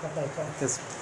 Yes.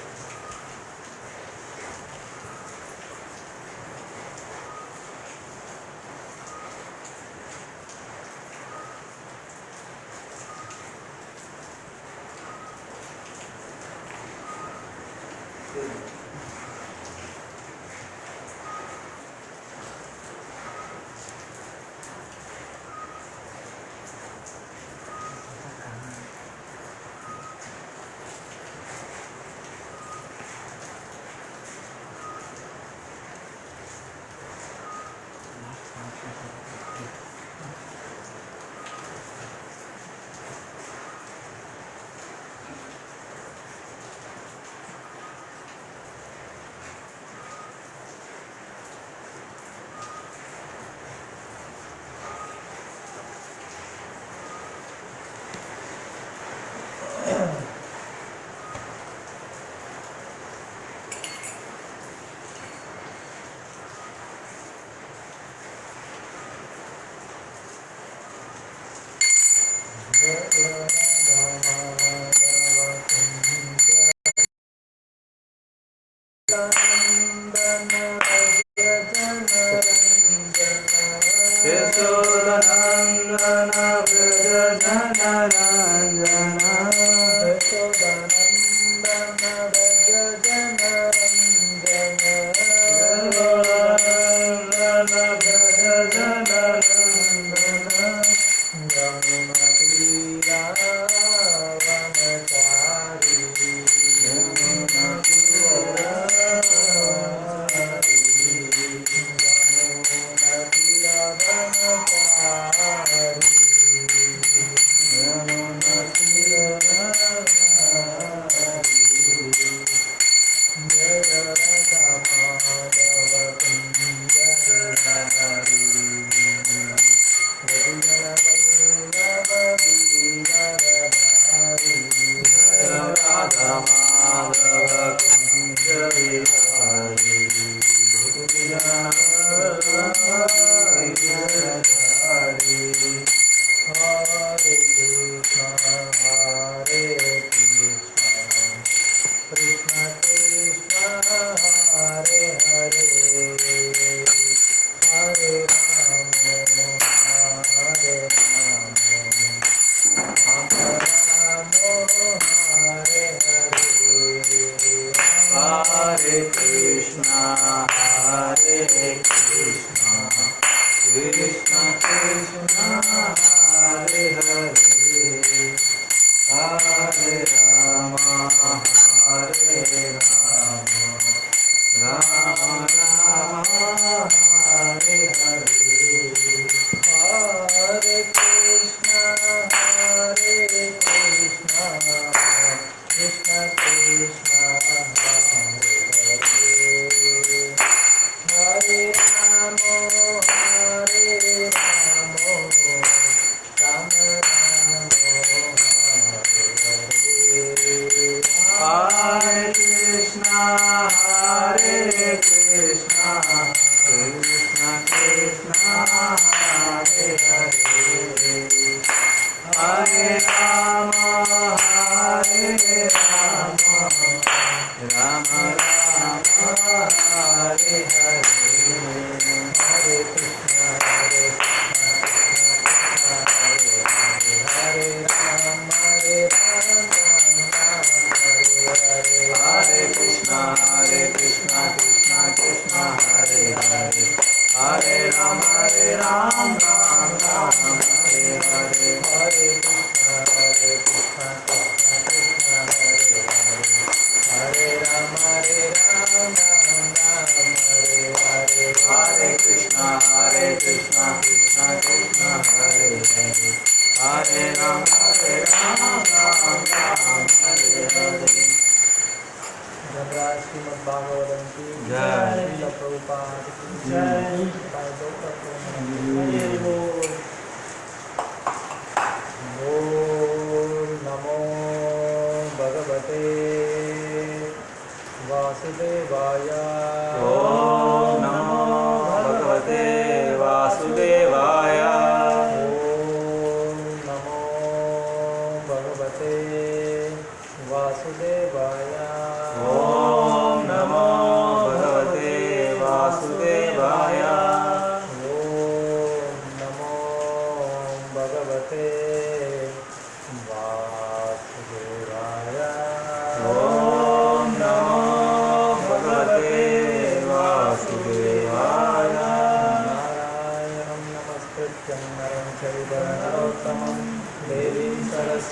वासुदेवाय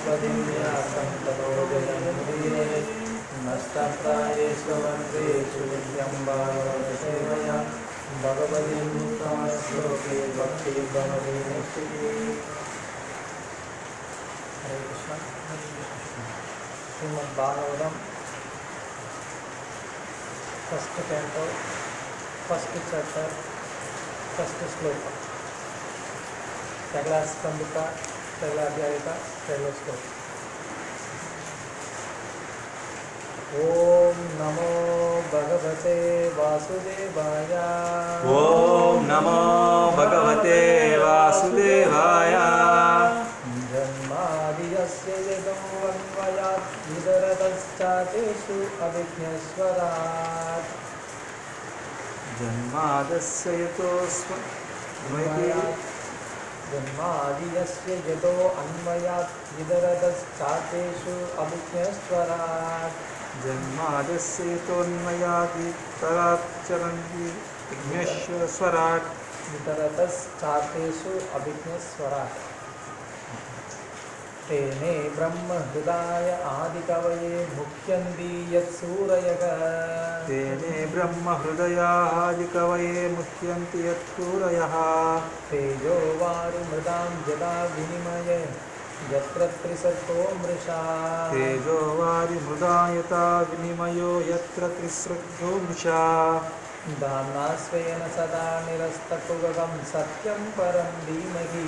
स्वदिव्यासं तनोजयमुदीरये नष्टप्रायेषु मन्त्रेषु नित्यं भागवतसेवया भगवतीमुत्तमश्लोके भक्तिर्भवति। Hare Krishna. Shrimad Bhagavatam first canto first chapter first श्लोक पहला स्कंद का पहला अध्याय का पहला श्लोक। ओम नमो भगवते वासुदेवाय। ओम नमो भगवते वासुदेवाय। जन्मादियस्य यदोऽन्वयात् विदरतश्चातेषु अभिज्ञस्वरात्। जन्मादस्य जन्मादियस्य यतो अन्वयात् विदरतश्चातेषु अभिज्ञस्वरात्। जन्मादस्य यतोऽन्वयादितराच्चरन्ति विघ्नेश्वराट्। विदरतश्चातेषु अभिज्ञस्वरात्। तेने ब्रह्म हृदाय आदिकवये मुह्यन्ति यत्सूरयः। तेने ब्रह्म हृदयादिकवये मुह्यन्ति यत्सूरयः। तेजो वारिमृदां यदा विनिमय यत्र त्रिसर्गो मृषा। तेजो वारिमृदा यथा विनिमयो यत्र त्रिसर्गो मृषा। दाम्ना स्वेन सदा निरस्तकुहकं सत्यं परं धीमहि।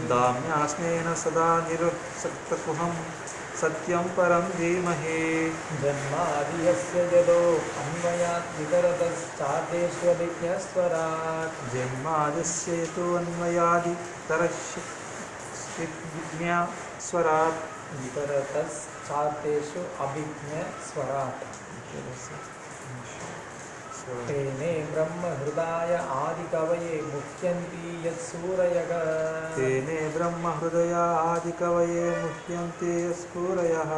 दाम्ना स्वेन सदा निरस्तकुहकं सत्यं परं धीमहि। जन्मादियस्य यतो अन्वयात् विदरतश्चातेषु अभिज्ञस्वराट्। जन्मादस्य यतोऽन्वयादितरश्चातेषु विदरतश्चातेषु अभिज्ञस्वराट्। तेने ब्रह्म हृदाय आदिकवये मुह्यन्ति यत्सूरयः। तेने ब्रह्म हृदयादिकवये मुह्यन्ति यत्सूरयः।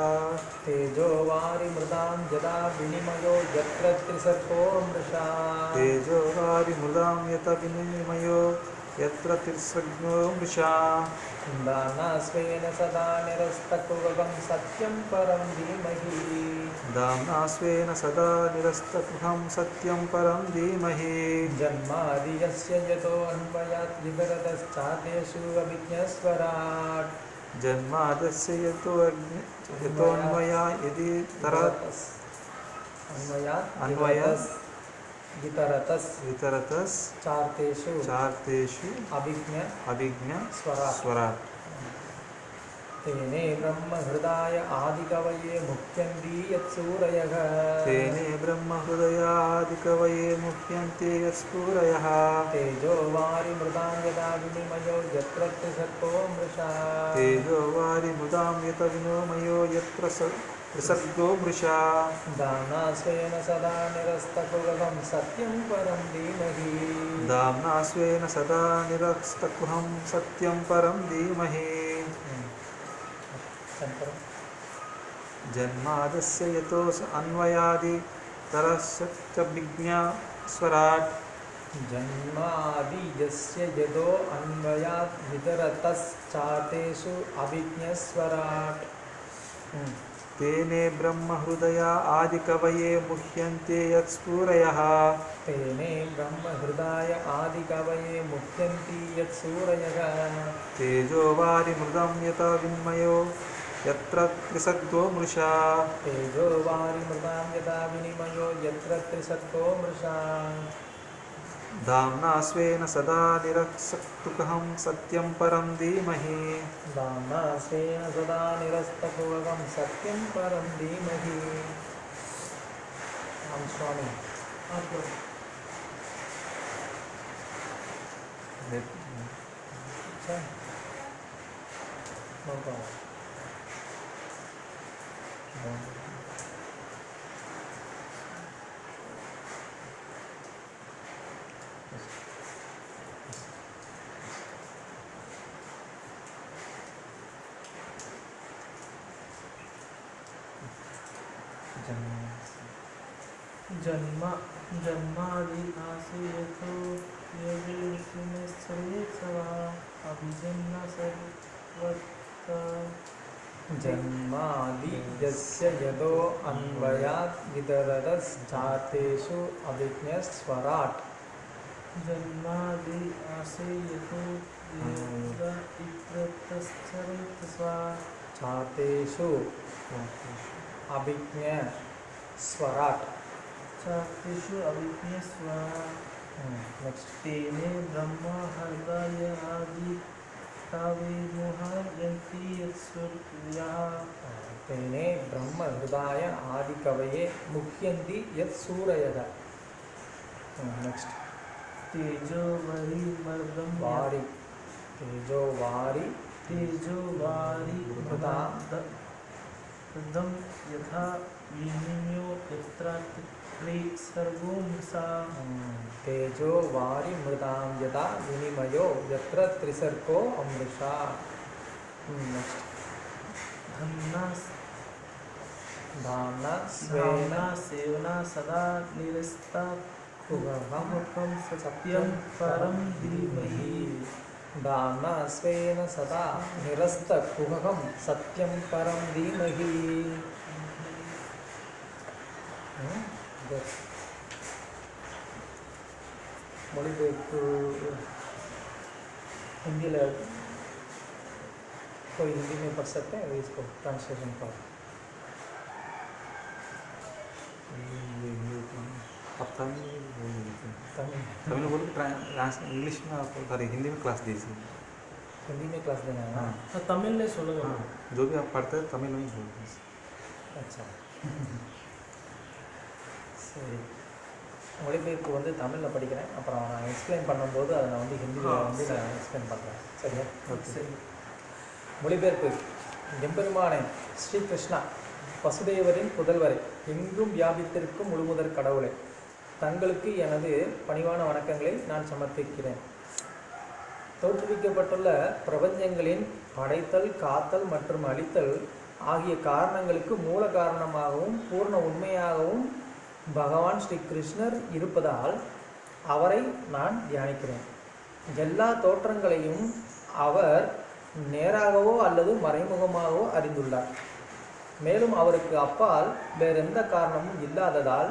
तेजो वारिमृदां यदा विनिमयो यत्र त्रिसर्गो मृषा। तेजो वारिमृदां यथा विनिमयो यत्र त्रिसर्गो मृषा। दाम्ना स्वेन सदा निरस्तकुहकं सत्यं परं धीमहि। दाम्ना स्वेन सदा निरस्तकुहकं सत्यं परं धीमहि। जन्मादियस्य यतो अन्वयात् विदरतश्चातेषु अभिज्ञस्वराट्। जन्मादस्य यतोऽन्वयात् वितरतश्चार्तेषु अभिज्ञस्वराट्। तेने ब्रह्म हृदाय आदिकवये मुह्यन्ति यत्सूरयः। तेने ब्रह्म हृदयादिकवये मुह्यन्ति यत्सूरयः। तेजो वारिमृदां यदा विनिमयो यत्र त्रिसर्गो मृषा। तेजो वारिमृदां यथा विनिमयो यत्र त्रिसर्गो मृषा। दाम्ना स्वेन सदा निरस्तकुहकं सत्यं परं धीमहि। दाम्ना स्वेन सदा निरस्तकुहकं सत्यं परं धीमहि। जन्मादस्य यतोऽन्वयादितरश्चाभिज्ञस्वराट्। जन्मादियस्य यतो अन्वयात् विदरतश्चातेषु अभिज्ञस्वराट्। तेने ब्रह्म हृदया आदिकवये मुह्यन्ति यत्सूरयः। तेने ब्रह्म हृदाय आदिकवये मुह्यन्ति यत्सूरयः। तेजो वारिमृदं यथा विनिमयो यत्र त्रिसर्गो मृषा। तेजो वारिमृदां यदा विनिमयो यत्र त्रिसर्गो मृषा। दाम्ना स्वेन सदा निरस्तकुहकं सत्यं परं धीमहि। दाम्ना स्वेन सदा निरस्तकुहकं सत्यं परं धीमहि। राम स्वामी। जन्मादिनासि यतो यज्ञस्सर्वे सवा अभिजन्म सर्वत्र जन्मादि यस्य यदो अन्वयात् विदरदश्चातेषु अभिज्ञस्वराट् जन्मादि आसे यतो इप्रतश्चरन्त्स्वा चातेषु अभिज्ञस्वराट्। चातेषु अभिज्ञस्वा नेक्स्ट। तेने ब्रह्म हृदय आदि तावे मोहयन्ति यत्सूर्याः तेने ब्रह्म हृदय आदि कवये मुह्यन्ति यत् सूरयः। नेक्स्ट। तेजो वरिमर्दं वारि तेजो वारि मृदं यथा विनिमयो यत्र सर्गो मृषा तेजो वारि मृदां यथा विनिमयो यत्र त्रिसर्गो अमृषा। नेक्स्ट। धाम्ना सेवना सदा निरस्ता कुहकं सत्यं परं धीमहि। धाम्ना स्वेन सदा निरस्तकुहकं सत्यं परं धीमहि। மொழிபெயர்ப்பு हिंदी कोई हिंदी में पढ़ सकते हैं इसको ट्रांसलेशन पर। अब तमिल तमिल तमिल बोल के इंग्लिश में आपको सॉरी हिंदी में क्लास दीजिए। हिंदी में क्लास देना है ना? हाँ तमिल में सुनो। हाँ जो भी आप पढ़ते हैं तमिल में ही बोलते हैं। अच्छा சரி, மொழிபெயர்ப்பு வந்து தமிழில் படிக்கிறேன், அப்புறம் நான் எக்ஸ்பிளைன் பண்ணும்போது அதை நான் வந்து ஹிந்தியில் வந்து நான் எக்ஸ்பிளைன் பண்ணுறேன். சரியா? சரி. மொழிபெயர்ப்பு. எம்பெருமானே ஸ்ரீ கிருஷ்ணா வசுதேவரின் புதல்வரை எங்கும் வியாபித்திருக்கும் முழுமுதற் கடவுளை தங்களுக்கு எனது பணிவான வணக்கங்களை நான் சமர்ப்பிக்கிறேன். தோற்றுவிக்கப்பட்டுள்ள பிரபஞ்சங்களின் படைத்தல், காத்தல் மற்றும் அழித்தல் ஆகிய காரணங்களுக்கு மூல காரணமாகவும் பூர்ண உண்மையாகவும் பகவான் ஸ்ரீ கிருஷ்ணர் இருப்பதால் அவரை நான் தியானிக்கிறேன். எல்லா தோற்றங்களையும் அவர் நேராகவோ அல்லது மறைமுகமாகவோ அறிந்துள்ளார். மேலும் அவருக்கு அப்பால் வேறெந்த காரணமும் இல்லாததால்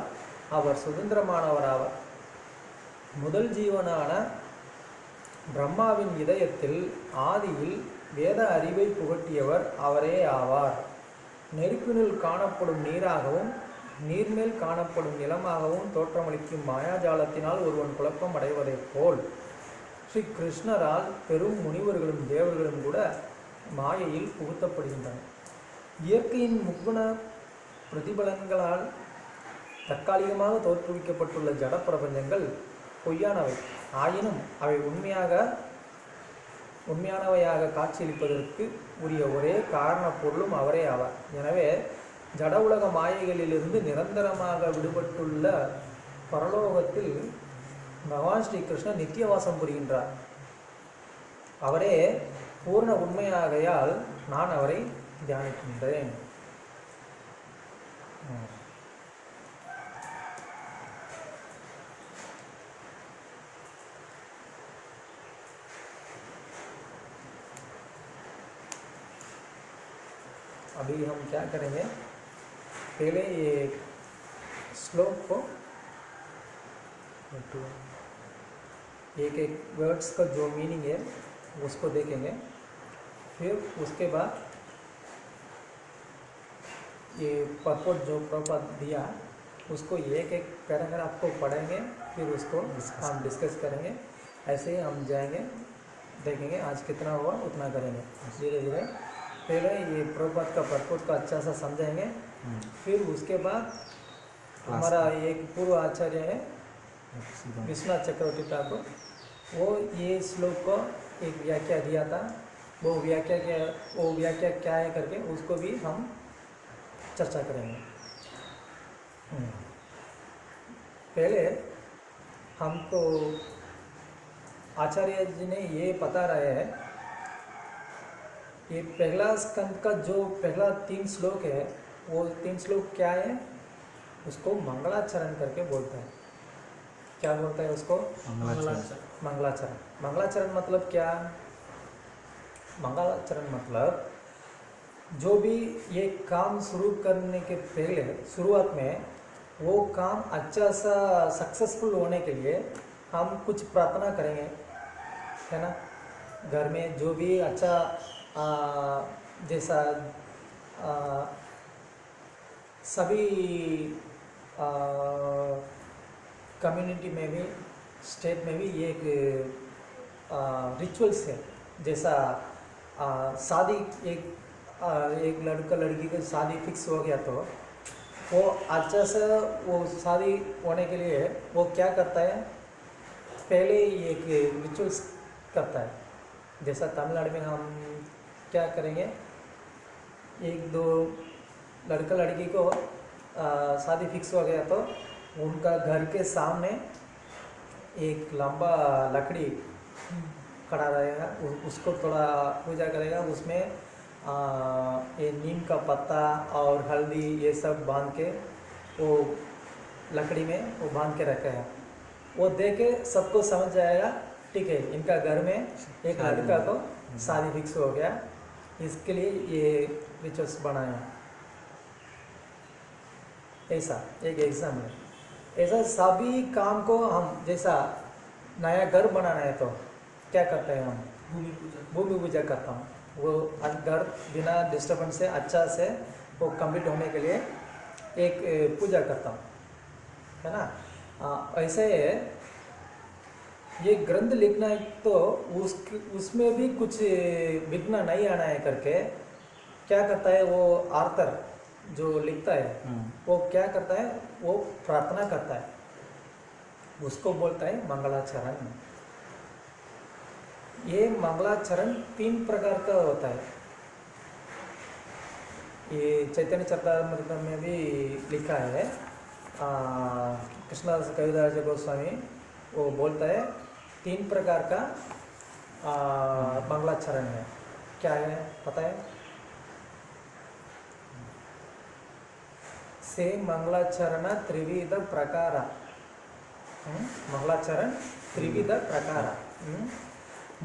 அவர் சுதந்திரமானவராவார். முதல் ஜீவனான பிரம்மாவின் இதயத்தில் ஆதியில் வேத அறிவை புகட்டியவர் அவரே ஆவார். நெருப்பினுள் காணப்படும் நீராகவும் நீர்மேல் காணப்படும் நிலமாகவும் தோற்றமளிக்கும் மாயாஜாலத்தினால் ஒருவன் குழப்பம் அடைவதைப் போல் ஸ்ரீ கிருஷ்ணரால் பெரும் முனிவர்களும் தேவர்களும் கூட மாயையில் புகுத்தப்படுகின்றனர். இயற்கையின் முக்குண பிரதிபலன்களால் தற்காலிகமாக தோற்றுவிக்கப்பட்டுள்ள ஜட பிரபஞ்சங்கள் பொய்யானவை. ஆயினும் அவை உண்மையானவையாக காட்சியளிப்பதற்கு உரிய ஒரே காரண பொருளும் அவரே ஆவார். எனவே ஜட உலக மாயைகளிலிருந்து நிரந்தரமாக விடுபட்டுள்ள பரலோகத்தில் பகவான் ஸ்ரீ கிருஷ்ணர் நித்தியவாசம் புரிகின்றார். அவரே பூர்ண உண்மையாகையால் நான் அவரை தியானிக்கின்றேன். अभी हम क्या करेंगे, पहले ये श्लोक को एक एक वर्ड्स का जो मीनिंग है उसको देखेंगे. फिर उसके बाद ये पर्पट जो प्रपद दिया उसको एक एक पैराग्राफ को पढ़ेंगे, फिर उसको हम डिस्कस करेंगे. ऐसे ही हम जाएंगे, देखेंगे आज कितना हुआ उतना करेंगे धीरे धीरे. पहले ये प्रपद का पर्पट को अच्छा सा समझेंगे. फिर उसके बाद हमारा एक पूर्व आचार्य है विश्वनाथ चक्रवर्ती ठाकुर, वो ये श्लोक को एक व्याख्या दिया था. वो व्याख्या क्या है करके उसको भी हम चर्चा करेंगे. पहले हमको आचार्य जी ने ये बता रहे हैं, ये पहला स्कंद का जो पहला 3 श्लोक है वो 3 श्लोक क्या है, उसको मंगलाचरण करके बोलता है. क्या बोलता है उसको? मंगलाचरण. मंगलाचरण मतलब क्या? मंगलाचरण मतलब जो भी ये काम शुरू करने के पहले शुरुआत में वो काम अच्छा सा सक्सेसफुल होने के लिए हम कुछ प्रार्थना करेंगे, है ना। घर में जो भी अच्छा जैसा सभी कम्युनिटी में भी स्टेट में भी ये एक रिचुअल्स है। जैसा शादी एक लड़का लड़की की शादी फिक्स हो गया तो वो अच्छा से वो शादी होने के लिए वो क्या करता है, पहले ही एक रिचुअल्स करता है। जैसा तमिलनाडु में हम क्या करेंगे, एक दो लड़का लड़की को शादी फिक्स हो गया तो उनका घर के सामने एक लंबा लकड़ी खड़ा रहेगा, उसको थोड़ा पूजा करेगा, उसमें ये नीम का पत्ता और हल्दी ये सब बांध के वो लकड़ी में वो बांध के रखेगा। वो देख के सबको समझ जाएगा ठीक है इनका घर में एक लड़का को शादी फिक्स हो गया, इसके लिए ये रिचुअल्स बनाया। ऐसा एक एग्जाम है। ऐसा सभी काम को हम जैसा नया घर बनाना है तो क्या करते हैं हम, भूमि पूजा करता हूँ। वो घर बिना डिस्टर्बेंस से अच्छा से वो कंप्लीट होने के लिए एक पूजा करता हूँ, है ना। ऐसे ये ग्रंथ लिखना है तो उसमें भी कुछ विघ्न नहीं आना है करके क्या करता है वो आर्थर जो लिखता है वो क्या करता है, वो प्रार्थना करता है, उसको बोलता है मंगलाचरण। ये मंगलाचरण 3 प्रकार का होता है। ये चैतन्य चरितामृत में भी लिखा है। कृष्णदास कविराज गोस्वामी वो बोलता है 3 प्रकार का मंगलाचरण है। क्या है पता है? से मंगलाचरण त्रिविध प्रकार, मंगलाचरण त्रिविध प्रकार,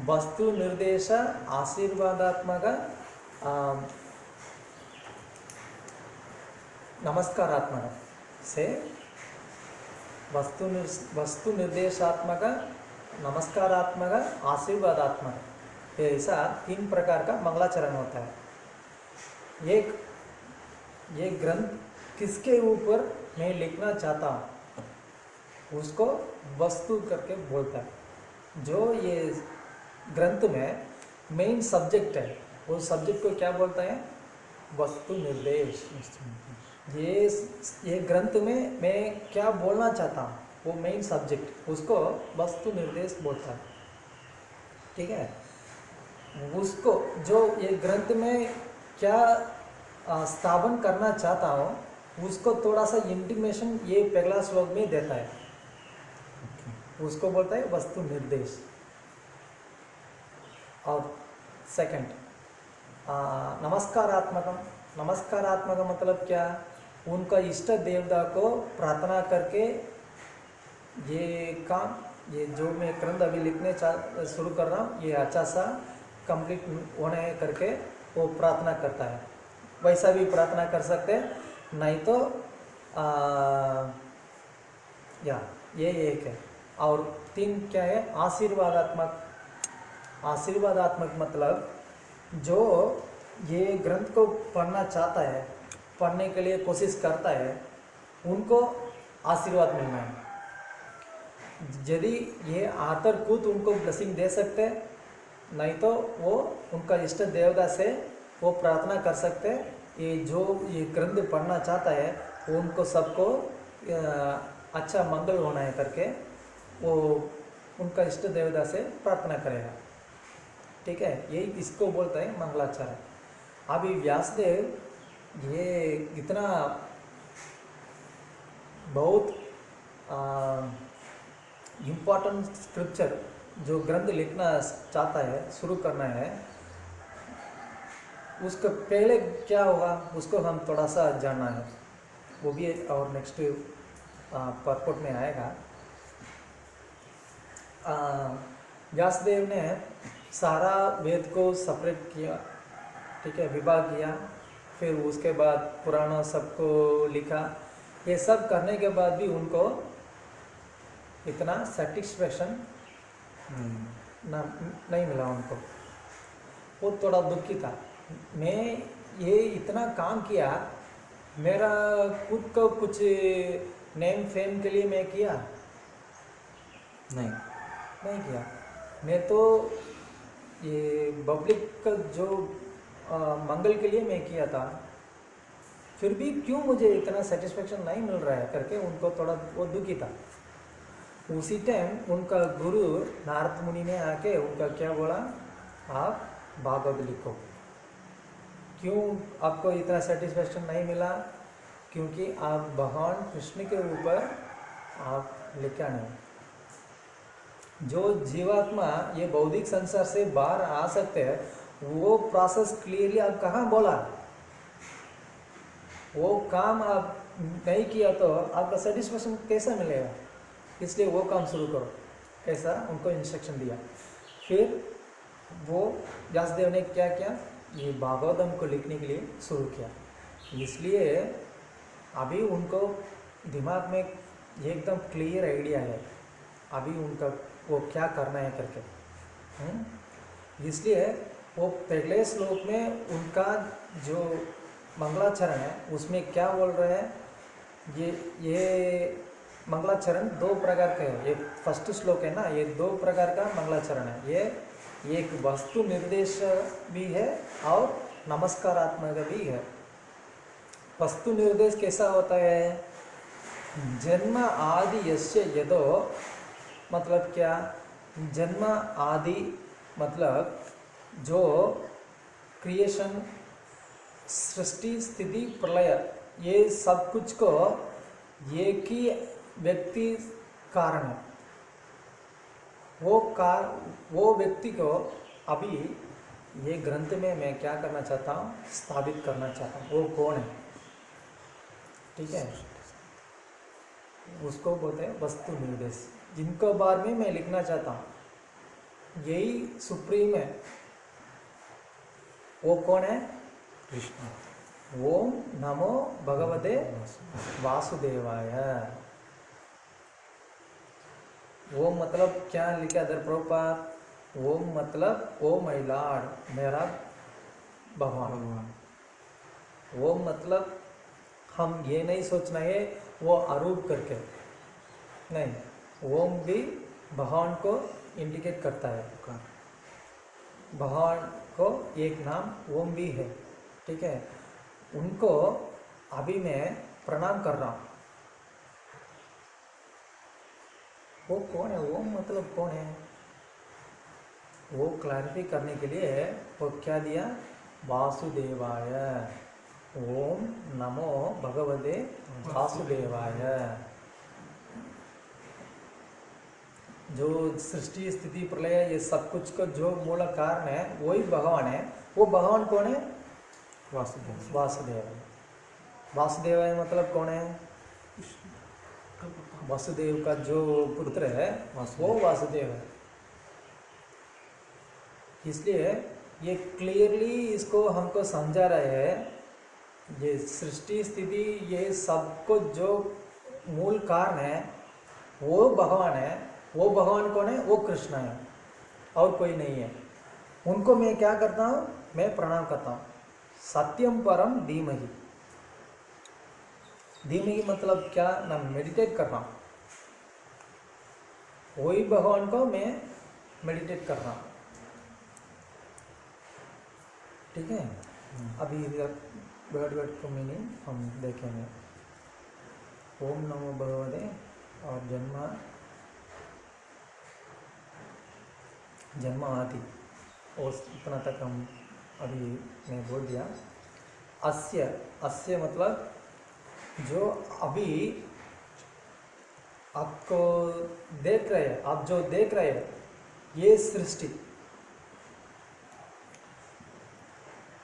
वस्तु निर्देश आशीर्वादात्मक नमस्कारात्मक से वस्तु निर्देशात्मक नमस्कारात्मक आशीर्वादात्मक, ऐसा 3 प्रकार का मंगलाचरण होता है। ये ग्रंथ किसके ऊपर मैं लिखना चाहता हूँ उसको वस्तु करके बोलता है। जो ये ग्रंथ में मेन सब्जेक्ट है वो सब्जेक्ट को क्या बोलता है, वस्तु निर्देश। ये ग्रंथ में मैं क्या बोलना चाहता हूँ वो मेन सब्जेक्ट, उसको वस्तु निर्देश बोलता है, ठीक है। उसको जो ये ग्रंथ में क्या स्थापन करना चाहता हूँ उसको थोड़ा सा इंटीमेशन ये पहला श्लोक में देता है, उसको बोलता है वस्तु निर्देश। और सेकंड नमस्कारात्मकम। नमस्कारात्मक मतलब क्या, उनका इष्ट देवता को प्रार्थना करके ये काम, ये जो मैं ग्रंथ अभी लिखने शुरू कर रहा हूँ ये अच्छा सा कंप्लीट होने करके वो प्रार्थना करता है। वैसा भी प्रार्थना कर सकते हैं, नहीं तो ये एक है। और 3 क्या है, आशीर्वादात्मक। आशीर्वादात्मक मतलब जो ये ग्रंथ को पढ़ना चाहता है, पढ़ने के लिए कोशिश करता है, उनको आशीर्वाद मिलना है। यदि ये आतर खुद उनको ब्लेसिंग दे सकते हैं, नहीं तो वो उनका इष्ट देवता से वो प्रार्थना कर सकते हैं। ये ग्रंथ पढ़ना चाहता है उनको सबको अच्छा मंगल होना है करके वो उनका इष्ट देवता से प्रार्थना करेगा, ठीक है। यही इसको बोलता है मंगलाचरण। अभी व्यासदेव ये इतना बहुत इम्पोर्टेंट स्क्रिप्चर जो ग्रंथ लिखना चाहता है, शुरू करना है, उसका पहले क्या होगा उसको हम थोड़ा सा जानना है, वो भी और नेक्स्ट परपोर्ट में आएगा। व्यासदेव ने सारा वेद को सेपरेट किया, ठीक है, विभाग किया। फिर उसके बाद पुराना सबको लिखा। ये सब करने के बाद भी उनको इतना सेटिस्फेक्शन नहीं मिला उनको। वो थोड़ा दुखी था। मैं ये इतना काम किया, मेरा खुद को कुछ नेम फेम के लिए मैं किया नहीं किया। मैं तो ये पब्लिक का जो मंगल के लिए मैं किया था, फिर भी क्यों मुझे इतना सेटिस्फेक्शन नहीं मिल रहा है करके उनको थोड़ा वो दुखी था। उसी टाइम उनका गुरु नारद मुनि ने आके उनका क्या बोला, आप भागवत लिखो। क्यों आपको इतना सेटिस्फेक्शन नहीं मिला? क्योंकि आप भगवान कृष्ण के ऊपर आप लिखा नहीं। जो जीवात्मा ये बौद्धिक संसार से बाहर आ सकते हैं, वो प्रोसेस क्लियरली आप कहाँ बोला? वो काम आप नहीं किया तो आपका सेटिस्फेक्शन कैसा मिलेगा? इसलिए वो काम शुरू करो, ऐसा उनको इंस्ट्रक्शन दिया। फिर वो व्यासदेव ने क्या किया, ये भागवतम को लिखने के लिए शुरू किया। इसलिए अभी उनको दिमाग में एकदम क्लियर आइडिया है अभी उनका वो क्या करना है करके। इसलिए वो पहले श्लोक में उनका जो मंगलाचरण है उसमें क्या बोल रहे हैं, ये मंगलाचरण दो प्रकार के हैं। ये फर्स्ट श्लोक है ना, ये दो प्रकार का मंगलाचरण है। ये एक वस्तु निर्देश भी है और नमस्कारात्मक भी है। वस्तु निर्देश कैसा होता है, जन्म आदि यस्य यदो, मतलब क्या, जन्म आदि मतलब जो क्रिएशन, सृष्टि, स्थिति, प्रलय, ये सब कुछ को एक ही व्यक्ति कारण है। वो व्यक्ति को अभी ये ग्रंथ में मैं क्या करना चाहता हूँ, स्थापित करना चाहता हूँ। वो कौन है? ठीक है, उसको बोलते हैं वस्तु निर्देश, जिनको बारे में मैं लिखना चाहता हूँ। यही सुप्रीम है। वो कौन है? कृष्ण। ओम नमो भगवते वासुदेवाय। ओम मतलब क्या लिखा दर प्रभुपाद? ओम मतलब ओ माय लॉर्ड, मेरा भगवान। ओम मतलब हम ये नहीं सोचना है वो अरूप करके नहीं, ओम भी भगवान को इंडिकेट करता है। भगवान को एक नाम ओम भी है। ठीक है, उनको अभी मैं प्रणाम कर रहा हूँ। वो कौन है? ओम मतलब कौन है? वो क्लैरिफाई करने के लिए वो क्या दिया, वासुदेवाय। ओम नमो भगवते वासुदेवाय। जो सृष्टि, स्थिति, प्रलय, ये सब कुछ का जो मूल कारण है वही भगवान है। वो भगवान कौन है? वासुदेव। वासुदेव। वासुदेव मतलब कौन है? वसुदेव का जो पुत्र है वो वासुदेव है। इसलिए ये क्लियरली इसको हमको समझा रहे हैं, ये सृष्टि, स्थिति, ये सबको जो मूल कारण है वो भगवान है। वो भगवान कौन है? वो कृष्ण है और कोई नहीं है। उनको मैं क्या करता हूँ? मैं प्रणाम करता हूँ। सत्यम परम धीमहि। धीमहि मतलब क्या? मैं मेडिटेट कर रहा हूँ, वही भगवान को मैं मेडिटेट कर रहा हूँ। ठीक है, अभी वर्ड को मीनिंग हम देखेंगे। ओम नमो भगवते और जन्म आदि, और इतना तक हम अभी मैं बोल दिया। अस्य मतलब जो अभी आपको देख रहे हैं, आप जो देख रहे हैं ये सृष्टि,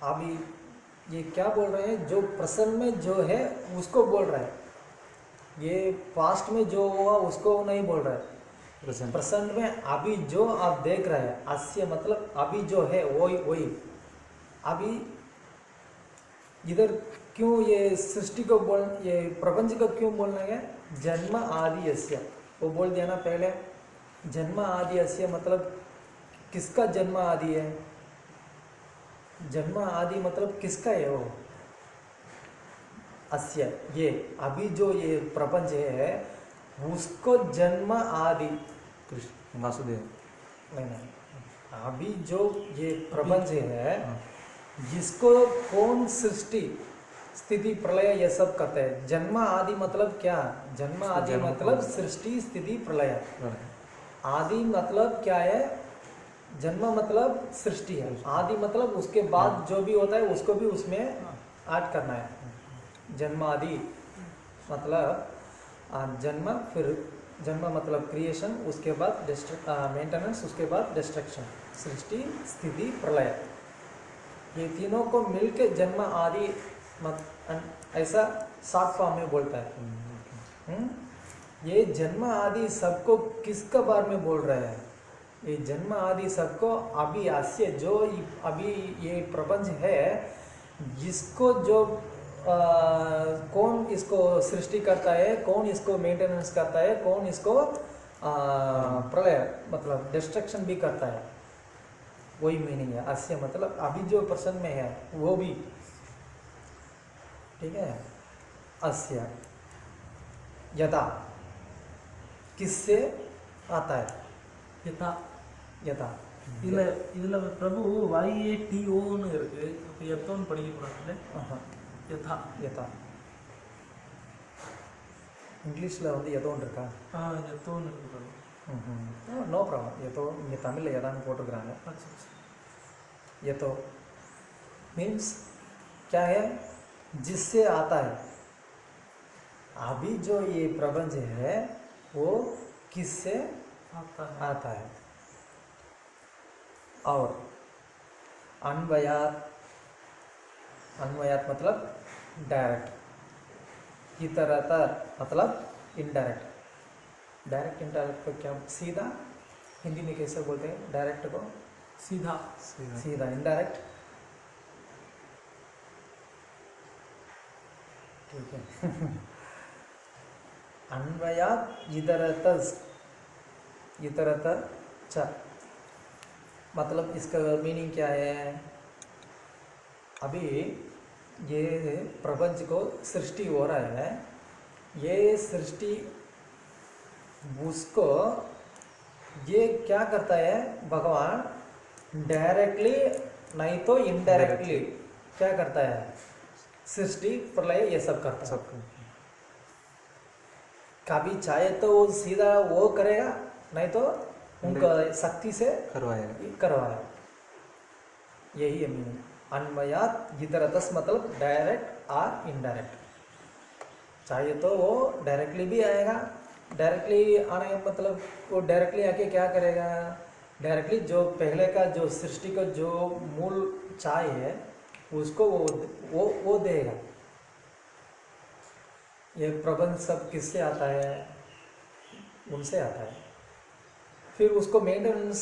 अभी ये क्या बोल रहे हैं, जो प्रसन्न में जो है उसको बोल रहे हैं। ये पास्ट में जो हुआ उसको नहीं बोल रहे हैं। प्रसन्न में अभी जो आप देख रहे हैं, अस्य मतलब अभी जो है वही। अभी इधर क्यों ये सृष्टि को बोल, ये प्रपंच को क्यों बोलना है? जन्म आदि यस्य, वो बोल दिया ना पहले। जन्म आदि यस्य मतलब किसका जन्म आदि है? जन्म आदि मतलब किसका है वो? अस्य, ये अभी जो ये प्रपंच है उसको जन्म आदि। कृष्ण वासुदेव। नहीं, अभी जो ये प्रपंच है हाँ। जिसको कौन सृष्टि स्थिति प्रलय ये सब कहते हैं। जन्म आदि मतलब क्या? जन्म आदि जन्म मतलब कौन? सृष्टि स्थिति प्रलय। हाँ। आदि मतलब क्या है? जन्म मतलब सृष्टि है, आदि मतलब उसके बाद जो भी होता है उसको भी उसमें ऐड करना है। जन्म आदि मतलब जन्म, फिर जन्म मतलब क्रिएशन, उसके बाद मेंटेनेंस, उसके बाद डिस्ट्रक्शन, सृष्टि स्थिति प्रलय, ये तीनों को मिलके जन्म आदि ऐसा शॉर्ट फॉर्म में बोलता है। ये जन्म आदि सबको किसके बारे में बोल रहे हैं? ये जन्म आदि सबको अभी आस्य जो अभी ये प्रपंच है, जिसको जो कौन इसको सृष्टि करता है, कौन इसको मेंटेनेंस करता है, कौन इसको प्रलय मतलब डिस्ट्रक्शन भी करता है, वही मीनिंग है। अस्य मतलब अभी जो पर्सन में है वो भी, ठीक है। अस्य यदा किससे आता है? यथा यदा இதுல பிரபு YATOன்னு இருக்கு. அப்ப எத்தோன்னு படிக்கக்கூடாது. யதா யதா இங்கிலீஷில் வந்து எதோன்னு இருக்கா? எத்தோன்னு இருக்கு பிரபு. No problem. எதோ இங்கே தமிழில் எதான்னு போட்டிருக்கிறாங்க. यतो मीन्स क्या है? जिससे आता है। अभी जो ये प्रपंच है वो किससे आता है? और अन्वयात, अन्वयात मतलब डायरेक्ट, इतरतर मतलब इनडायरेक्ट। डायरेक्ट इनडायरेक्ट को क्या सीधा हिंदी में कैसे बोलते हैं? डायरेक्ट को सीधा, सीधा इनडायरेक्ट, ठीक है। अन्वयात इतरतर, इतरतर च मतलब इसका मीनिंग क्या है? अभी ये प्रपंच को सृष्टि हो रहा है, ये सृष्टि उसको ये क्या करता है भगवान? डायरेक्टली नहीं तो इनडायरेक्टली क्या करता है? सृष्टि प्रलय ये सब करता है। कभी चाहे तो वो सीधा वो करेगा, नहीं तो उनका शक्ति से करवाएगा। यही है मीनिंग। अन्वयात इतरतस मतलब डायरेक्ट और इनडायरेक्ट। चाहे तो वो डायरेक्टली भी आएगा, डायरेक्टली आने का मतलब वो डायरेक्टली आके क्या करेगा? डायरेक्टली जो पहले का जो सृष्टि का जो मूल चाय है उसको वो देगा। ये प्रबंध सब किससे आता है? उनसे आता है। फिर उसको मेंटेनेंस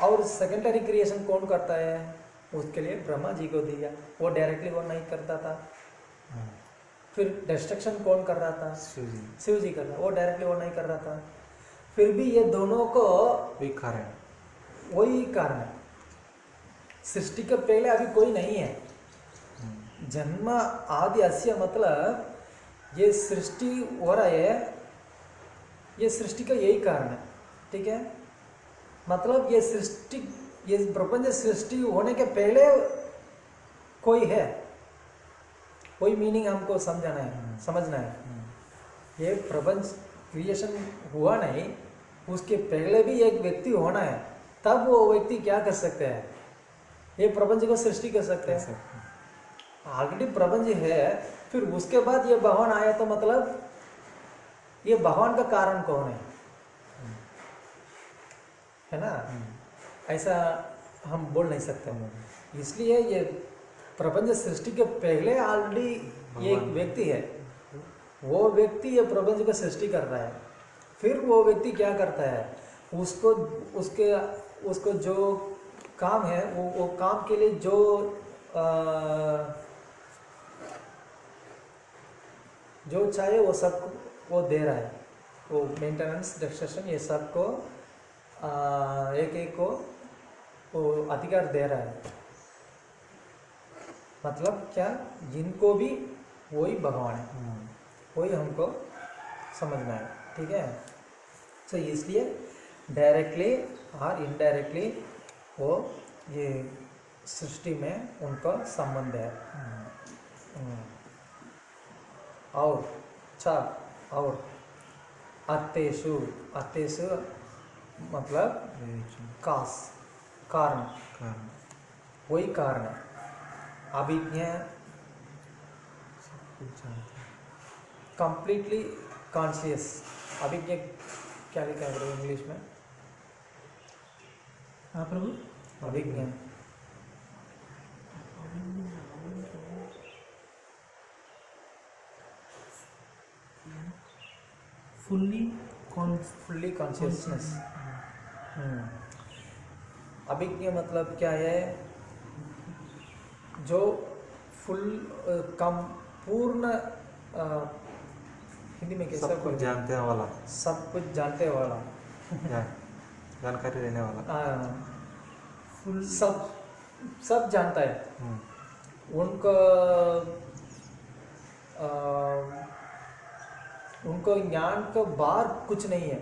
और सेकेंडरी क्रिएशन कौन करता है? उसके लिए ब्रह्मा जी को दिया, वो डायरेक्टली वो नहीं करता था। फिर डिस्ट्रक्शन कौन कर रहा था? शिव जी कर रहा, वो डायरेक्टली वो नहीं कर रहा था। फिर भी ये दोनों को वही कारण है। सृष्टि के पहले अभी कोई नहीं है। जन्म आदि अस्य मतलब ये सृष्टि हो रहा है, ये सृष्टि का यही कारण है, ठीक है। मतलब ये सृष्टि, ये प्रपंच सृष्टि होने के पहले कोई है, कोई मीनिंग हमको समझना है, समझना है। ये प्रपंच क्रिएशन हुआ नहीं, उसके पहले भी एक व्यक्ति होना है, तब वो व्यक्ति क्या कर सकते हैं? ये प्रपंच को सृष्टि कर सकते हैं। ऑलरेडी प्रपंच है, फिर उसके बाद ये भगवान आया तो मतलब ये भगवान का कारण कौन है ना? ऐसा हम बोल नहीं सकते। इसलिए ये प्रपंच सृष्टि के पहले ऑलरेडी एक व्यक्ति है, वो व्यक्ति ये प्रपंच को सृष्टि कर रहा है। फिर वो व्यक्ति क्या करता है? उसको जो काम है वो काम के लिए जो जो चाहिए वो सब वो दे रहा है, वो मेंटेनेंस डिस्ट्रक्शन ये सब को एक एक को वो अधिकार दे रहा है। मतलब क्या, जिनको भी वही भगवान है, वही हमको समझना है, ठीक है। तो इसलिए डायरेक्टली और इनडायरेक्टली वो ये सृष्टि में उनका संबंध है। और और अत्येषु मतलब कारण, वही कारण है। अभिज्ञा कंप्लीटली कॉन्शियस। अभिज्ञा क्या लिखा है इंग्लिश में? हाँ प्रभु, अभिज्ञा फुल्ली कॉन्शियसनेस। अभिज्ञा मतलब क्या है? जो फुल कम पूर्ण हिंदी में कैसा सब कुछ जानते वाला, सब कुछ जानते वाला, जानकारी देने वाला, फुल सब जानता है। उनको उनको ज्ञान का बाहर कुछ नहीं है,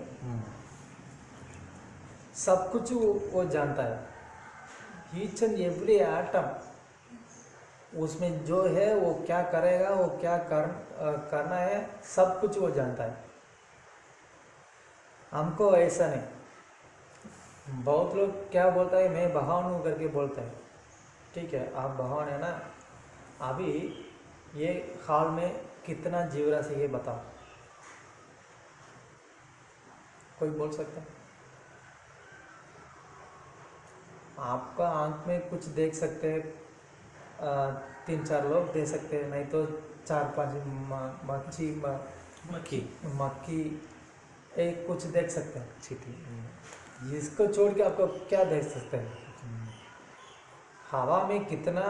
सब कुछ वो जानता है। ईच एंड एवरी एटम उसमें जो है वो क्या करेगा, वो क्या करना है, सब कुछ वो जानता है। हमको ऐसा नहीं। बहुत लोग क्या बोलता है, मैं भगवान हूँ करके बोलता है। ठीक है, आप भगवान है ना। अभी ये हाल में कितना जीवराशि है ये बताओ, कोई बोल सकता है? आपका आंख में कुछ देख सकते हैं, 3-4 लोग दे सकते हैं, नहीं तो 4-5 मक्खी एक कुछ देख सकते हैं। चींटी, इसको छोड़ के आपको क्या देख सकते हैं? हवा में कितना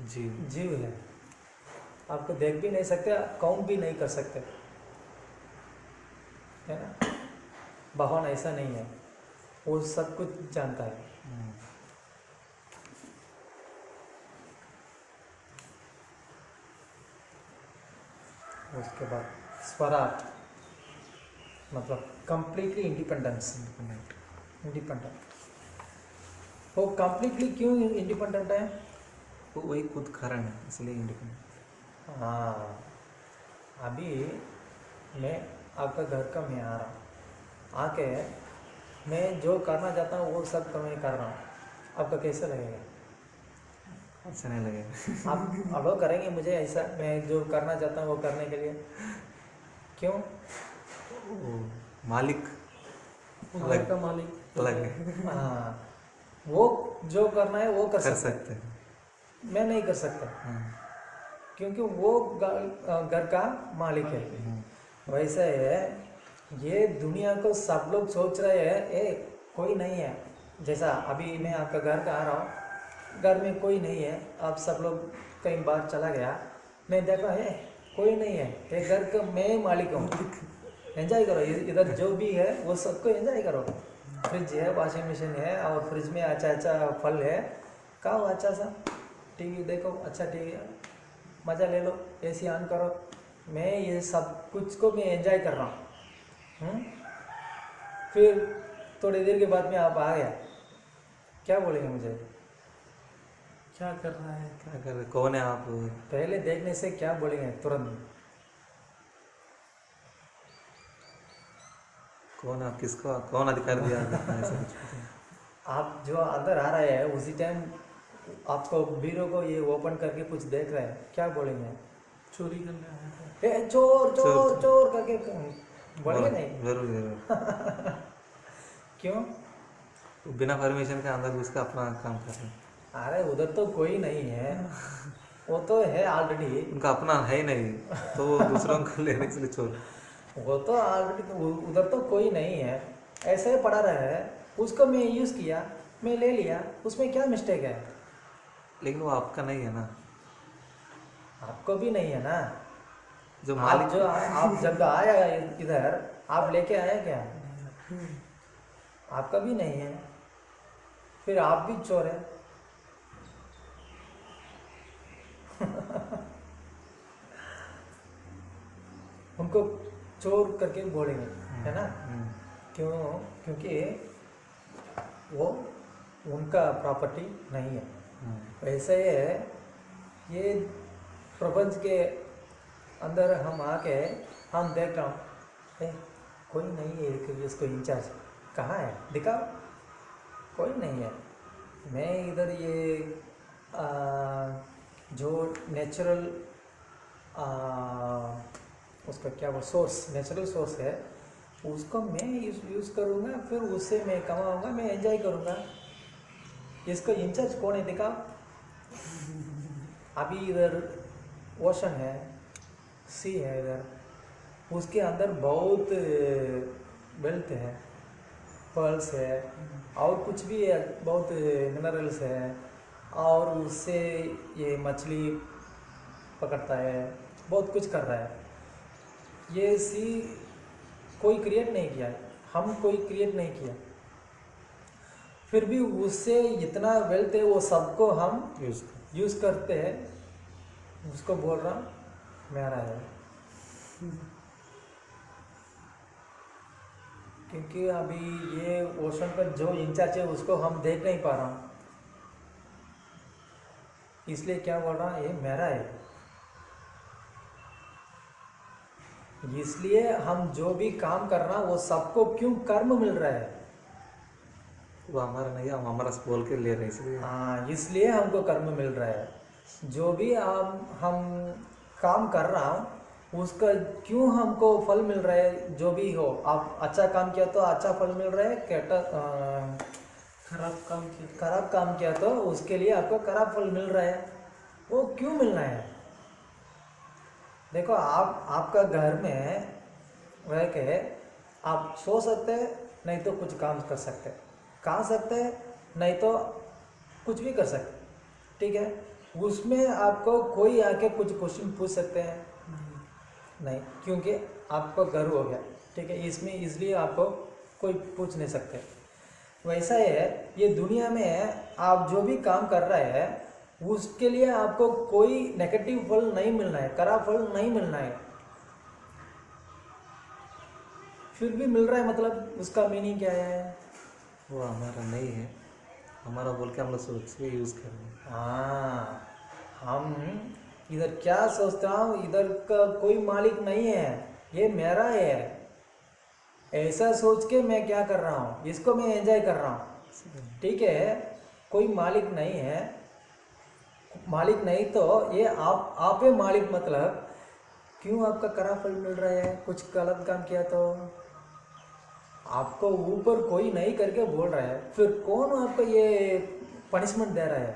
जीव है, आपको देख भी नहीं सकते, काउंट भी नहीं कर सकते, है ना। भगवान ऐसा नहीं है, वो सब कुछ जानता है। उसके बाद स्वराट मतलब कंप्लीटली इंडिपेंडेंट। वो कंप्लीटली क्यों इंडिपेंडेंट है? वो वही खुद कारण है, इसलिए इंडिपेंडेंट। हाँ, अभी मैं आपका घर का मैं आ रहा हूँ, आके मैं जो करना चाहता हूँ वो सब मैं कर रहा हूँ, आपका कैसा लगेगा? अच्छा नहीं लगेगा। आप अलाउ करेंगे मुझे ऐसा, मैं जो करना चाहता हूँ वो करने के लिए? क्यों? मालिक घर का मालिक अलग है। हाँ, वो जो करना है वो कर सकते हैं, मैं नहीं कर सकता, क्योंकि वो घर का मालिक है। वैसे है, ये दुनिया को सब लोग सोच रहे हैं कोई नहीं है। जैसा अभी मैं आपका घर का आ रहा हूँ, घर में कोई नहीं है, आप सब लोग कहीं बाहर चला गया, मैं देखा है कोई नहीं है, ये घर का मैं मालिक हूँ। एंजॉय करो, इधर जो भी है वो सबको एंजॉय करो। फ्रिज है, वॉशिंग मशीन है, और फ्रिज में अच्छा फल है, खाओ अच्छा सा, टीवी देखो, अच्छा टीवी है, मज़ा ले लो, एसी ऑन करो। मैं ये सब कुछ को मैं एंजॉय कर रहा हूँ। फिर थोड़ी देर के बाद में आप आ गया, क्या बोलेंगे मुझे? क्या कर रहा है, क्या कर रहे, कौन है आप? पहले देखने से क्या बोलेंगे तुरंत? कौन आप, किसको, कौन अधिकार दिया ऐसा कुछ? आप जो अंदर आ रहे हैं उसी टाइम आपको बीरो को ये ओपन करके कुछ देख रहे हैं, क्या बोलेंगे? चोरी करने आया है। चोर करके बोलेंगे नहीं? जरूर। क्यों? बिना परमिशन के अंदर घुस के अपना काम कर रहे हैं। अरे उधर तो कोई नहीं है, वो तो है ऑलरेडी, उनका अपना है ही नहीं, तो वो दूसरों को लेने के लिए चोर। वो तो ऑलरेडी, उधर तो कोई नहीं है, ऐसे ही पड़ा रहा है, उसको मैं यूज़ किया, मैं ले लिया, उसमें क्या मिस्टेक है? लेकिन वो आपका नहीं है ना। आपको भी नहीं है ना, जो आप मालिक जो आप जब आया इधर, आप लेके आए क्या? आपका भी नहीं है, फिर आप भी चोर है। उनको चोर करके बोलेंगे, है ना? क्यों? क्योंकि वो उनका प्रॉपर्टी नहीं है। वैसे ये प्रपंच के अंदर हम आके हम देख रहा हूँ, कोई नहीं है कि इसको इंचार्ज, कहाँ है दिखाओ, कोई नहीं है। मैं इधर ये जो नेचुरल उसका क्या वो सोर्स, नेचुरल सोर्स है, उसको मैं यूज़ करूँगा, फिर उससे मैं कमाऊँगा, मैं एंजॉय करूँगा। इसको इंचार्ज कौन है दिखाओ। अभी इधर ओशन है, सी है इधर, उसके अंदर बहुत वेल्थ है, पर्ल्स है और कुछ भी है, बहुत मिनरल्स है, और उससे ये मछली पकड़ता है, बहुत कुछ कर रहा है। ये सी कोई क्रिएट नहीं किया, हम कोई क्रिएट नहीं किया, फिर भी उससे इतना वेल्थ है, वो सबको हम यूज़ करते हैं। उसको बोल रहा हूँ मेरा है, क्योंकि अभी ये ओशन का जो इंचार्ज है उसको हम देख नहीं पा रहा हूँ, इसलिए क्या बोल रहा हूँ, ये मेरा है। इसलिए हम जो भी काम कर रहा वो सबको क्यों कर्म मिल रहा है? वो हमारा नहीं है, हम हमारा बोल के ले रहे हैं इसलिए। हाँ, इसलिए हमको कर्म मिल रहा है। जो भी हम काम कर रहा हूँ उसका क्यों हमको फल मिल रहा है? जो भी हो, आप अच्छा काम किया तो अच्छा फल मिल रहा है, खराब काम किया तो उसके लिए आपको खराब फल मिल रहा है। वो क्यों मिलना है? देखो, आपका घर में रह के आप सो सकते हैं, नहीं तो कुछ काम कर सकते हैं, खा सकते हैं, नहीं तो कुछ भी कर सकते हैं, ठीक है? उसमें आपको कोई आके कुछ क्वेश्चन पूछ सकते हैं? नहीं, क्योंकि आपका घर हो गया, ठीक है, इसमें इसलिए आपको कोई पूछ नहीं सकते। वैसा है, ये दुनिया में आप जो भी काम कर रहे हैं उसके लिए आपको कोई नेगेटिव फल नहीं मिलना है, खराब फल नहीं मिलना है, फिर भी मिल रहा है, मतलब उसका मीनिंग क्या है? वो हमारा नहीं है, हमारा बोल के हम लोग सोच के यूज़ कर रहे हैं। हाँ, हम इधर क्या सोचता हूँ, इधर का कोई मालिक नहीं है, ये मेरा है, ऐसा सोच के मैं क्या कर रहा हूँ, इसको मैं एंजॉय कर रहा हूँ, ठीक है? कोई मालिक नहीं है, मालिक नहीं तो ये आप ही मालिक, मतलब क्यों आपका खराब फल मिल रहा है? कुछ गलत काम किया तो आपको ऊपर कोई नहीं करके बोल रहा है, फिर कौन आपको ये पनिशमेंट दे रहा है?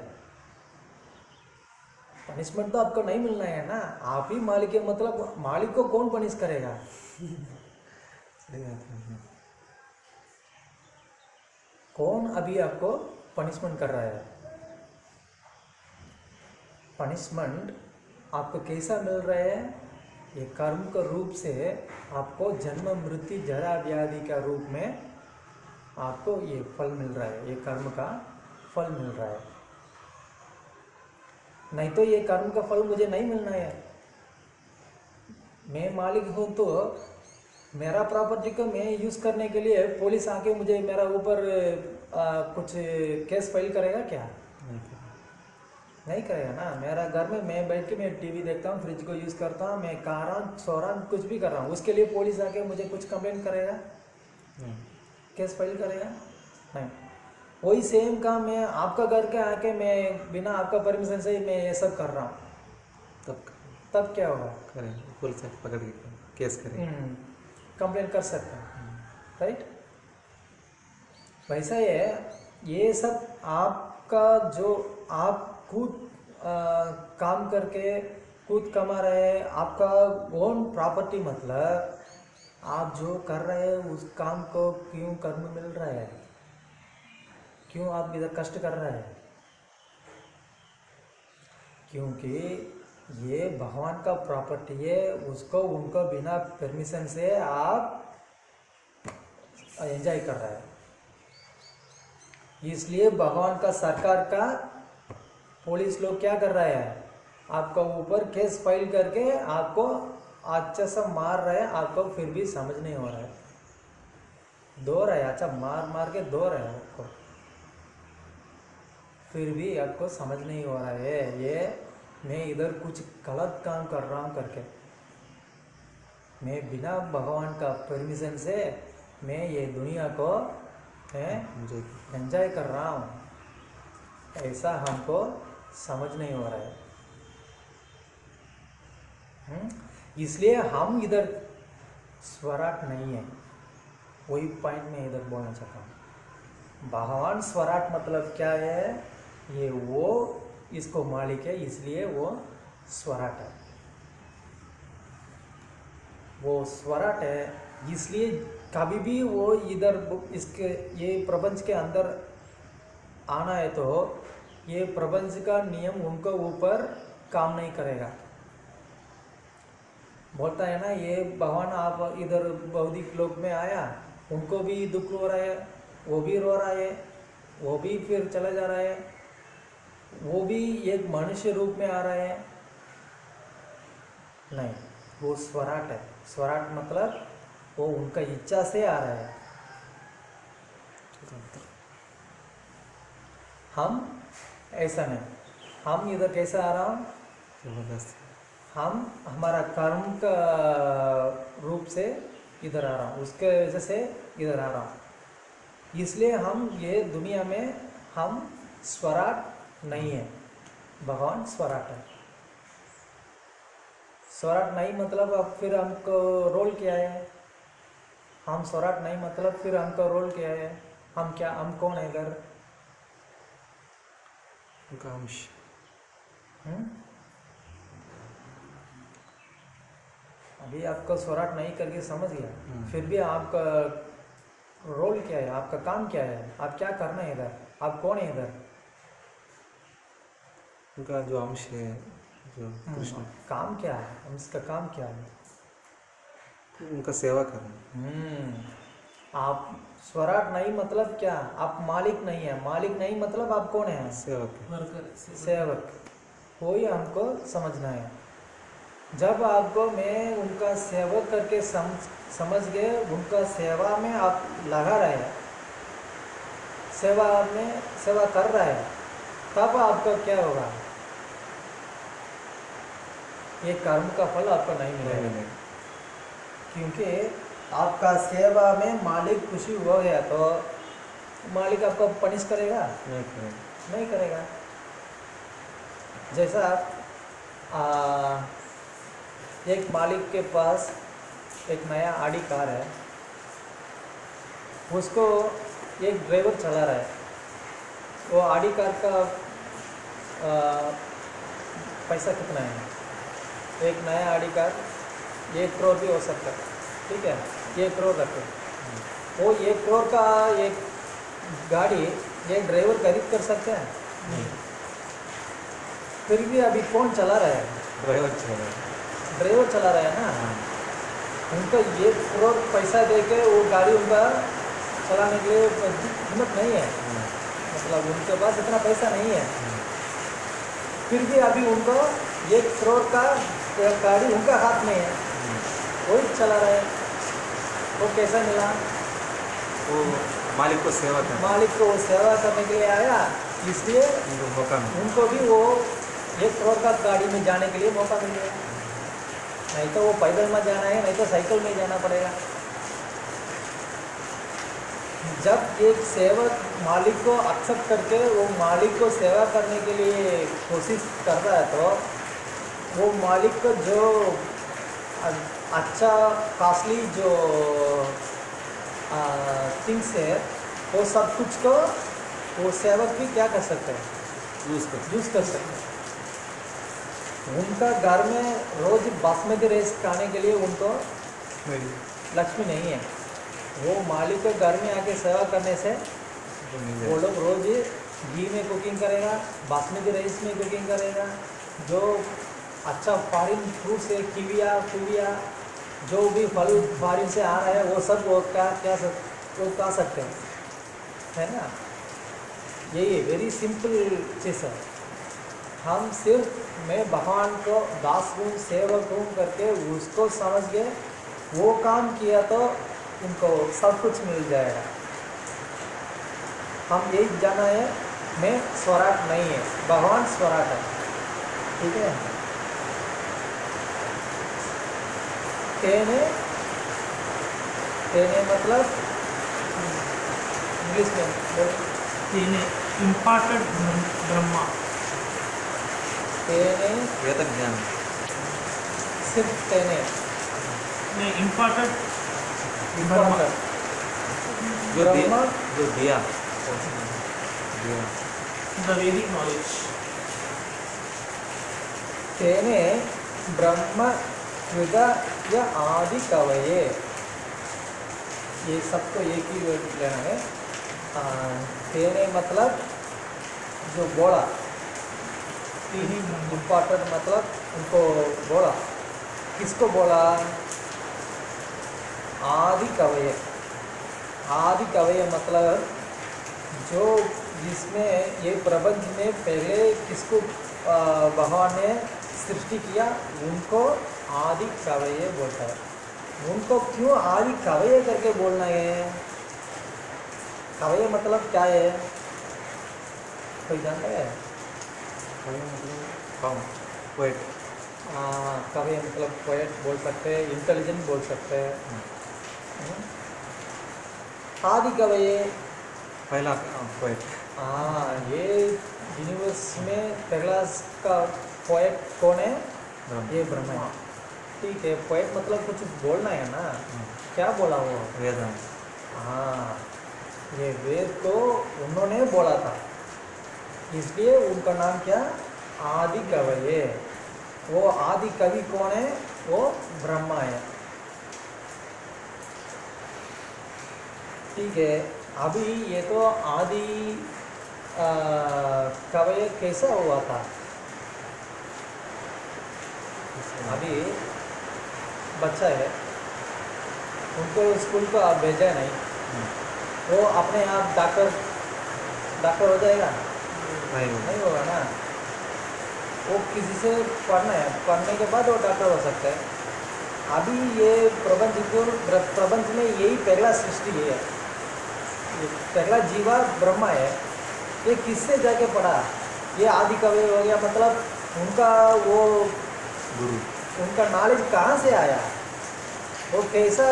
पनिशमेंट तो आपको नहीं मिलना है ना, आप ही मालिक है, मतलब मालिक को कौन पनिश करेगा? सही बात है। कौन अभी आपको पनिशमेंट कर रहा है? पनिशमेंट आपको कैसा मिल रहा है? ये कर्म का रूप से आपको जन्म मृत्यु जरा व्याधि का रूप में आपको ये फल मिल रहा है, ये कर्म का फल मिल रहा है। नहीं तो ये कर्म का फल मुझे नहीं मिलना है। मैं मालिक हूँ तो मेरा प्रॉपर्टी को मैं यूज़ करने के लिए पुलिस आके मुझे मेरा ऊपर कुछ केस फाइल करेगा क्या? नहीं करेगा ना। मेरा घर में मैं बैठ के मैं टीवी देखता हूँ, फ्रिज को यूज़ करता हूँ, मैं खा रहा हूँ, सो रहा हूँ, कुछ भी कर रहा हूँ, उसके लिए पुलिस आके मुझे कुछ कंप्लेंट करेगा, केस फाइल करेगा? नहीं। वही सेम काम मैं आपका घर के आके मैं बिना आपका परमिशन से ही मैं ये सब कर रहा हूँ, तब क्या होगा? करेंगे, पुलिस पकड़ के केस करेंगे, कंप्लेंट कर सकते हैं, राइट? वैसा ये सब आपका जो आप खुद काम करके खुद कमा रहे हैं, आपका ओन प्रॉपर्टी, मतलब आप जो कर रहे हैं उस काम को क्यों कर्म मिल रहा है? क्यों आप इधर कष्ट कर रहे हैं? क्योंकि ये भगवान का प्रॉपर्टी है, उसको उनको बिना परमिशन से आप एंजॉय कर रहे हैं। इसलिए भगवान का सरकार का पुलिस लोग क्या कर रहे हैं, आपका ऊपर केस फाइल करके आपको अच्छा सा मार रहे हैं, आपको फिर भी समझ नहीं हो रहा है, दो रहे अच्छा मार मार के दो रहे आपको, फिर भी आपको समझ नहीं हो रहा है ये मैं इधर कुछ गलत काम कर रहा हूँ करके। मैं बिना भगवान का परमिशन से मैं ये दुनिया को एंजॉय कर रहा हूँ, ऐसा हमको समझ नहीं हो रहा है। इसलिए हम इधर स्वराट नहीं है, वही पॉइंट में इधर बोलना चाहता हूँ। भगवान स्वराट मतलब क्या है, ये वो इसको मालिक है, इसलिए वो स्वराट है, वो स्वराट है। इसलिए कभी भी वो इधर इसके ये प्रपंच के अंदर आना है तो ये प्रपंच का नियम उनको ऊपर काम नहीं करेगा। बोलता है ना ये भगवान आप इधर भौतिक लोक में आया, उनको भी दुख हो रहा है, वो भी रो रहा है, वो भी फिर चला जा रहा है, वो भी एक मनुष्य रूप में आ रहा है। नहीं, वो स्वराट है। स्वराट मतलब वो उनका इच्छा से आ रहा है। हम ऐसा नहीं, हम इधर कैसे आ रहा हूँ, हम हमारा कर्म का रूप से इधर आ रहा हूँ, उसके वजह से इधर आ रहा हूँ। इसलिए हम ये दुनिया में हम स्वराट नहीं है, भगवान स्वराट है। स्वराट नहीं मतलब अब फिर हमको रोल क्या है, हम स्वराट नहीं मतलब फिर हमका रोल क्या है, हम क्या, हम कौन है इधर, अभी आपका स्वराट नहीं करके समझ गया, फिर भी आपका रोल क्या है, आपका काम क्या है, आप क्या करना है इधर, आप कौन है इधर, उनका जो अंश है, जो कृष्ण काम क्या है, उसका काम क्या है, उनका सेवा करना। आप स्वराट नहीं मतलब क्या, आप मालिक नहीं है, मालिक नहीं मतलब आप कौन है, सेवक है। वर्कर सेवक, वही हमको समझना है। जब आपको मैं उनका सेवक करके समझ गए, उनका सेवा में आप लगा रहे हैं, सेवा में सेवा कर रहे हैं, तब आपका क्या होगा, ये कर्म का फल आपको नहीं मिलेगा, क्योंकि आपका सेवा में मालिक खुशी हो गया तो मालिक आपको पनिश करेगा, नहीं करेगा। जैसा एक मालिक के पास एक नया आडी कार है, उसको एक ड्राइवर चला रहा है, वो आडी कार का पैसा कितना है, एक नया आडी कार 1 करोड़ भी हो सकता है, ठीक है, 1 करोड़ रखे, वो 1 करोड़ का एक गाड़ी एक ड्राइवर खरीद कर सकते हैं, फिर भी अभी कौन चला रहा है, ड्राइवर चला रहा है ना। उनको 1 करोड़ पैसा देके वो गाड़ी उनका चलाने के लिए हिम्मत नहीं है, मतलब उनके पास इतना पैसा नहीं है, फिर भी अभी उनको 1 करोड़ का गाड़ी उनका हाथ में है, वही चला रहा है। वो कैसा मिला, वो मालिक को सेवा करना, मालिक को सेवा करने के लिए आया, इसलिए उनको मौका मिला। उनको भी वो 1 करोड़ का गाड़ी में जाने के लिए मौका मिल गया, नहीं तो वो पैदल में जाना है, नहीं तो साइकिल में जाना पड़ेगा। जब एक सेवक मालिक को एक्सेप्ट करके वो मालिक को सेवा करने के लिए कोशिश कर रहा है, तो वो मालिक को जो अच्छा कॉस्टली जो थिंग्स है, वो सब कुछ को वो सेवक भी क्या कर सकते हैं, यूज़ कर सकते हैं। उनका घर में रोज बासमती राइस खाने के लिए उनको लक्ष्मी नहीं है, वो मालिक के घर में आके सेवा करने से वो लोग रोज घी में कुकिंग करेगा, बासमती राइस में कुकिंग करेगा, जो अच्छा फॉरिन फ्रूट से किविया जो भी फल फॉरिन से आ रहा है वो सब वो वो खा सकते हैं, है ना। यही वेरी सिंपल चीज़ है। हम सिर्फ मैं भगवान को दास हूँ सेवक हूँ करके उसको समझ गए, वो काम किया तो उनको सब कुछ मिल जाएगा। हम यही जाना है, मैं स्वराट नहीं है, भगवान स्वराट है, ठीक है। तेने मतलब इंग्लिश में तेने इम्पार्टेड ब्रह्मा, तेने वेद ज्ञान सिर्फ तेने ने इम्पार्टेड ब्रह्मा ब्रह्मा जो दिया द वैदिक नॉलेज। तेने ब्रह्म हृदय या आदि कवये, ये सबको एक ही वर्ड लेना है। तेने मतलब जो बोला, इम्पॉर्टेंट मतलब उनको बोला, किसको बोला? आदि कवये। आदि कवये मतलब जो जिसमें ये प्रपंच में पहले किसको भगवान ने सृष्टि किया उनको आदि कवये बोलता है। उनको क्यों आदि कवये करके बोलना है? कवये मतलब क्या है, कोई जानता है? पोएट, कवये मतलब पोएट बोल सकते हैं, इंटेलिजेंट बोल सकते हैं। आदि कवये पहला पोएट। ये यूनिवर्स में पहला का पोएट कौन है? ये ब्रह्मा है, ठीक है। पोएट मतलब कुछ बोलना है ना, क्या बोला वो? वेदांत। हाँ, ये वेद को उन्होंने बोला था, इसलिए उनका नाम क्या? आदि कवये। वो आदि कवि कौन है? वो ब्रह्मा है, ठीक है। अभी ये तो आदि कवये कैसा हुआ था? अभी बच्चा है, उनको स्कूल को आप भेजा नहीं, वो अपने आप डॉक्टर हो जाएगा? नहीं होगा ना। वो किसी से पढ़ना है, पढ़ने के बाद वो डॉक्टर हो सकता है। अभी ये प्रपंच में यही पहला सृष्टि है, ये पहला जीवा ब्रह्मा है। ये किससे जाके पढ़ा? ये आदि कवि हो गया, मतलब उनका वो गुरु, उनका नॉलेज कहाँ से आया? वो कैसा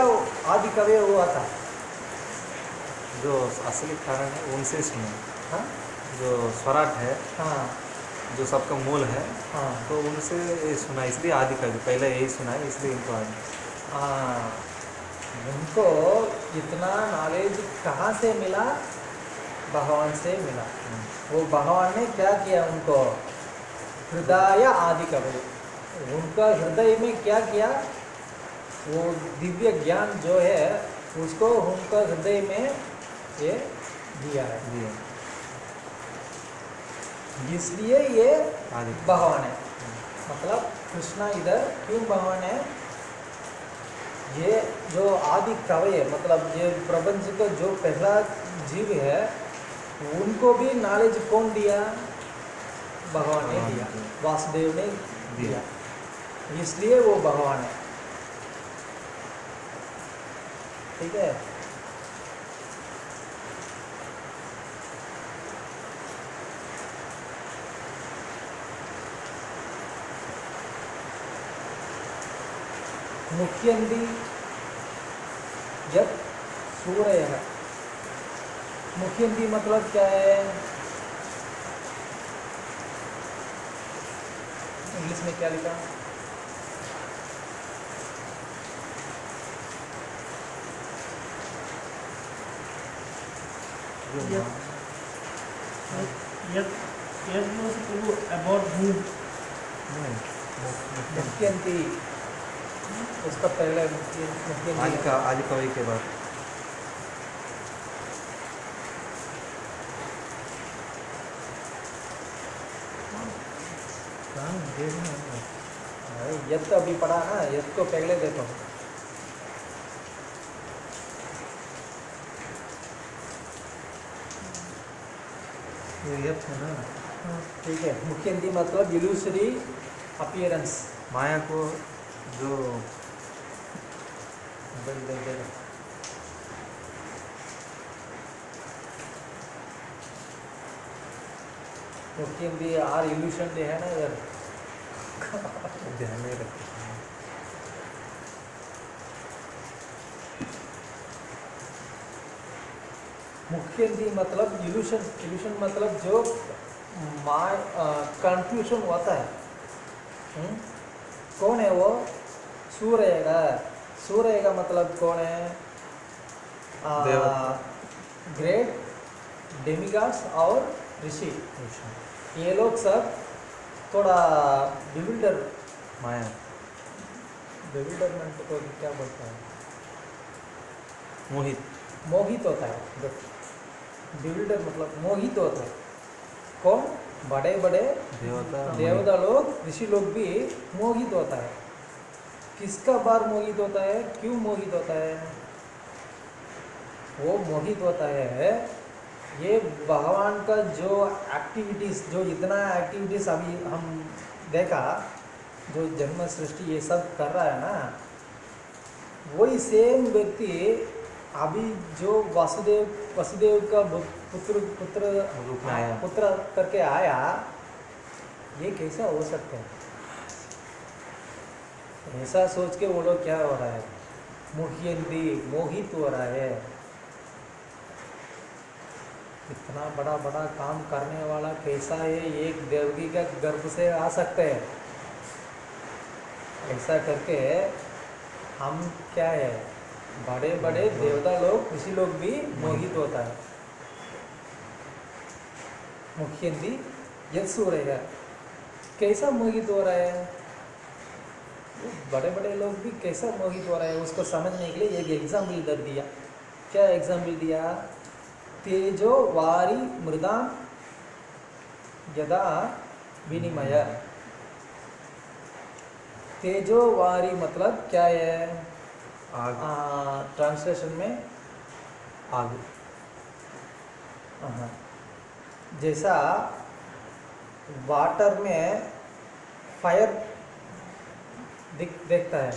आदि कवि हुआ था? जो असली कारण है उनसे सुना। हाँ जो स्वराट है, हाँ जो सबका मूल है, हाँ तो उनसे ये सुना, इसलिए आदि कवि पहले यही सुना है, इसलिए इनको आदि। हाँ, उनको इतना नॉलेज कहाँ से मिला? भगवान से मिला। वो भगवान ने क्या किया उनको? हृदय आदि कवि, उनका हृदय में क्या किया? वो दिव्य ज्ञान जो है उसको उनका हृदय में ये दिया है, जी, इसलिए ये आदि भगवान है। मतलब कृष्णा इधर क्यों भगवान है? ये जो आदि कवि है, मतलब ये प्रपंच का जो पहला जीव है, उनको भी नॉलेज कौन दिया? भगवान ने दिया, वासुदेव ने दिया, इसलिए वो भगवान है, ठीक है। मुख्यंती जब सूर्य है, मुख्यंती मतलब क्या है? इंग्लिश में क्या लिखा? अबाउट whom, मुख्यंती, उसका पहले मुख्यंती आदि कवि के बाद देखना है। यत अभी पढ़ा ना, यत को पहले देखो। ये यप है ना, ठीक है, मुख्य हिंदी मतलब इल्यूसरी अपीयरेंस। माया को जो देख देख मुख्य हिंदी आर इल्यूशन है ना इधर। ध्यान में रखते हैं। मुख्य हिंदी मतलब इल्यूशन, इल्यूशन मतलब जो कंफ्यूजन होता है। कौन है वो? सूर्य का। सूर्य का मतलब कौन है? देवता। ग्रेट डेमिगॉड्स और ऋषि, अच्छा, ये लोग सब थोड़ा बिविल्डर, माया बिविल्डरमेंट को क्या बोलता है? मोहित। मोहित होता है। बिविल्डर मतलब मोहित होता है। कौन? बड़े बड़े देवता देवता लोग, ऋषि लोग भी मोहित होता है। किसका बार मोहित होता है? क्यों मोहित होता है? वो मोहित होता है, ये भगवान का जो एक्टिविटीज़, जो इतना एक्टिविटीज़ अभी हम देखा, जो जन्म सृष्टि ये सब कर रहा है ना, वही सेम व्यक्ति अभी जो वसुदेव का पुत्र पुत्र रूप में आया। पुत्र करके आया, ये कैसा हो सकता है? ऐसा सोच के वो लोग क्या हो रहा है? मोहित हो रहा है। इतना बड़ा बड़ा काम करने वाला कैसा है, एक देवकी का गर्भ से आ सकते हैं? ऐसा करके हम क्या है, बड़े बड़े देवता लोग, ऋषि लोग भी मोहित होता है। मुख्य हिंदी यत्सु रहेगा। कैसा मोहित हो रहा है? बड़े बड़े लोग भी कैसा मोहित हो रहा है, उसको समझने के लिए एक एग्जाम्पल इधर दिया। क्या एग्जाम्पल दिया? तेजो वारी मृदा यदा विनिमय। तेजो वारी मतलब क्या है? आग। ट्रांसलेशन में आग। जैसा वाटर में फायर देखता है,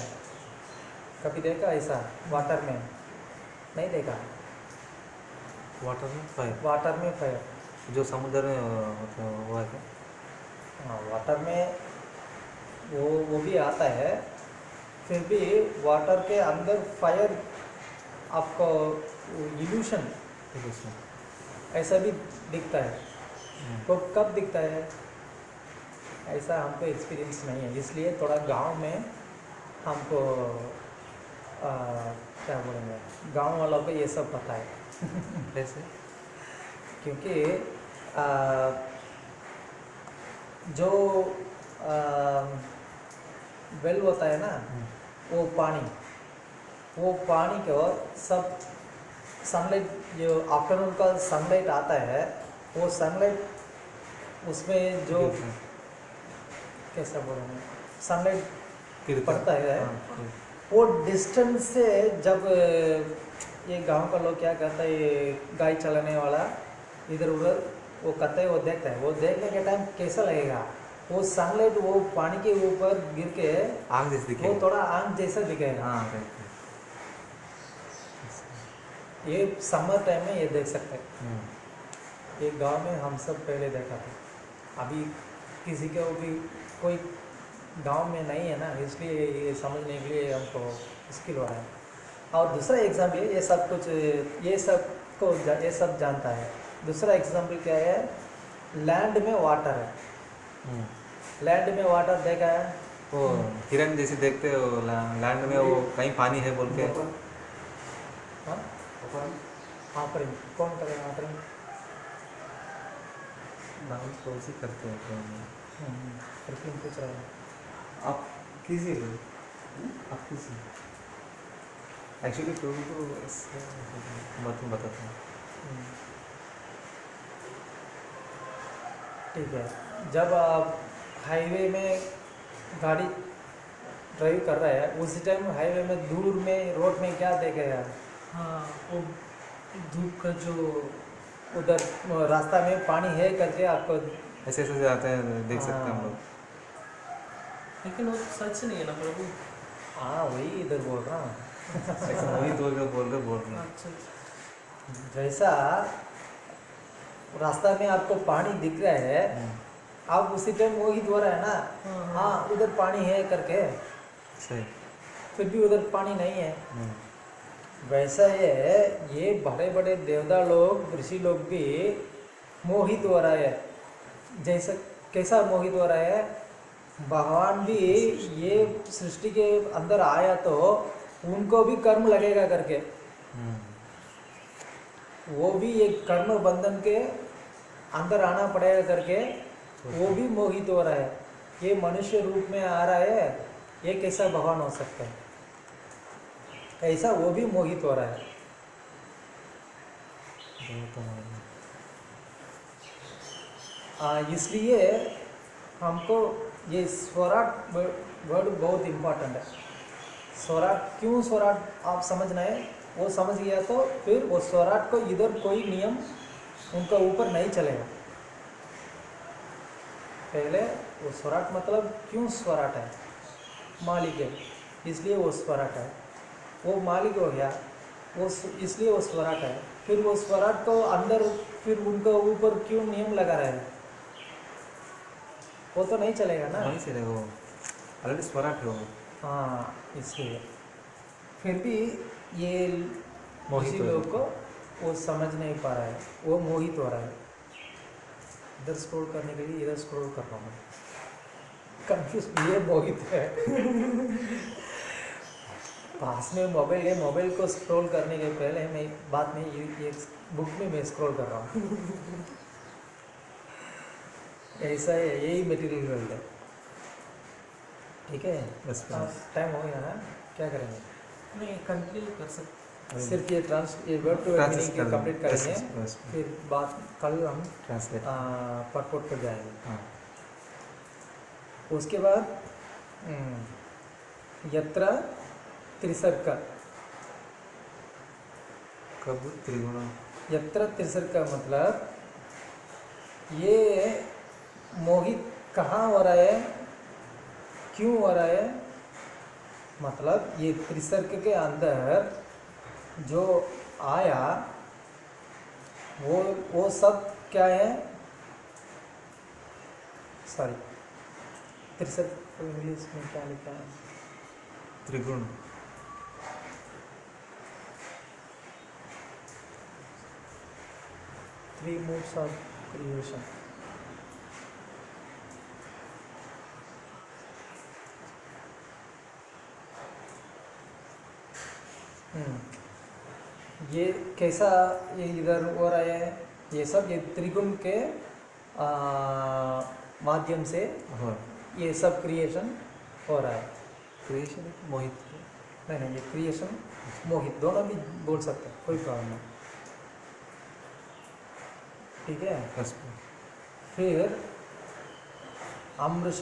कभी देखा ऐसा? वाटर में नहीं देखा। वाटर में फायर। वाटर में फायर, जो समुद्र में मतलब हुआ है क्या? हाँ, वाटर में वो भी आता है, फिर भी वाटर के अंदर फायर आपको इल्यूशन ऐसा भी दिखता है। तो कब दिखता है? ऐसा हमको एक्सपीरियंस नहीं है, इसलिए थोड़ा गांव में हमको क्या बोलेंगे, गांव वालों को ये सब पता है। कैसे? क्योंकि जो वेल होता है ना, वो पानी को सब सनलाइट, जो आफ्टरनून का सनलाइट आता है, वो सनलाइट उसमें जो कैसा बोलेंगे, सनलाइट पड़ता है, वो डिस्टेंस से जब ये गांव का लोग क्या करता है, ये गाय चलाने वाला इधर उधर वो करता है, वो देखता है, वो देखने के टाइम कैसा लगेगा, वो सनलाइट वो पानी के ऊपर गिर के आग जैसे दिखेगा, वो थोड़ा आग जैसा दिखेगा। हाँ, ये समर टाइम में ये देख सकते हैं। ये गांव में हम सब पहले देखा था, अभी किसी को भी कोई गांव में नहीं है ना, इसलिए ये समझने के लिए हमको मुश्किल हो रहा है। और दूसरा एग्जाम्पल, ये सब कुछ ये सब जानता है। दूसरा एग्जाम्पल क्या है? लैंड में वाटर है। लैंड में वाटर देखा है? वो हिरन जैसे देखते हो लैंड में, वो कहीं पानी है बोल के। हाँ, ऑफरिंग कौन करेगा? ऑफरिंग नाम कौन सी करते हैं? ऑफरिंग पूछ रहा है आप कीजिए, आप कीजिए। एक्चुअली तो मैं बताता हूँ। ठीक है, जब आप हाईवे में गाड़ी ड्राइव कर रहा है, उसी टाइम हाईवे में दूर में रोड में क्या देखेगा? हाँ वो धूप का जो उधर रास्ता में पानी है करके आपको ऐसे ऐसे जाते हैं, देख सकते हैं हम लोग। लेकिन वो सच नहीं है ना प्रभु। हाँ वही इधर बोल रहा हूँ। ऐसे वही बोल रहे हैं। अच्छा जैसा रास्ता में आपको पानी दिख रहा है, आप उसी टाइम वही हो रहा है ना, हाँ उधर पानी है करके, सही। फिर भी उधर पानी नहीं है। वैसा ये बड़े बड़े देवता लोग, ऋषि लोग भी मोहित हो रहा है। जैसा कैसा मोहित हो रहा है? भगवान भी ये सृष्टि के अंदर आया तो उनको भी कर्म लगेगा करके, वो भी एक कर्म बंधन के अंदर आना पड़ेगा करके, वो भी मोहित हो रहा है। ये मनुष्य रूप में आ रहा है, ये कैसा भगवान हो सकता है? ऐसा वो भी मोहित हो रहा है। इसलिए हमको ये स्वराट वर्ड बहुत इम्पोर्टेंट है। स्वराट क्यों स्वराट आप समझना है, वो समझ गया तो फिर वो स्वराट को इधर कोई नियम उनका ऊपर नहीं चलेगा। पहले वो स्वराट मतलब क्यों स्वराट है? मालिक है, इसलिए वो स्वराट है। वो मालिक हो गया, वो इसलिए वो स्वराट है। फिर वो स्वराट को अंदर फिर उनका ऊपर क्यों नियम लगा रहा है? वो तो नहीं चलेगा ना। नहीं चलेगा, वो ऑलरेडी स्वराट है वो। हाँ इसलिए फिर भी ये मोहित किसी हो लोग को वो समझ नहीं पा रहा है, वो मोहित हो रहा है। इधर स्क्रॉल करने के लिए इधर स्क्रॉल कर रहा हूँ, कंफ्यूज, ये मोहित है। पास में मोबाइल है, मोबाइल को स्क्रॉल करने के पहले मैं बात में ये बुक में मैं स्क्रॉल कर रहा हूँ। ऐसा है, यही मटेरियल वर्ल्ड है। ठीक है, बस टाइम हो गया ना, क्या करेंगे? नहीं कंटिन्यू कर सकते। सिर्फ ये वर्ड टू वर्ड मीनिंग के कंप्लीट करेंगे, फिर बात कल हम ट्रांसलेट परपोर्ट पर जाएंगे। हाँ। उसके बाद यत्र त्रिसर्ग, कब त्रिगुण, यत्र त्रिसर्ग का मतलब ये मोहित कहाँ हो रहा है, क्यों हो रहा है? मतलब ये त्रिसर्ग के अंदर जो आया वो सब क्या है? सॉरी, त्रिसर्ग इंग्लिश में क्या लिखा है? त्रिगुण। Three modes of creation. ये कैसा ये इधर हो रहा है? ये सब ये त्रिगुण के माध्यम से हाँ। ये सब क्रिएशन हो रहा है। क्रिएशन मोहित, नहीं, ये क्रिएशन मोहित दोनों भी बोल सकते हैं, कोई प्रॉब्लम नहीं। ठीक है, बस फिर अमृष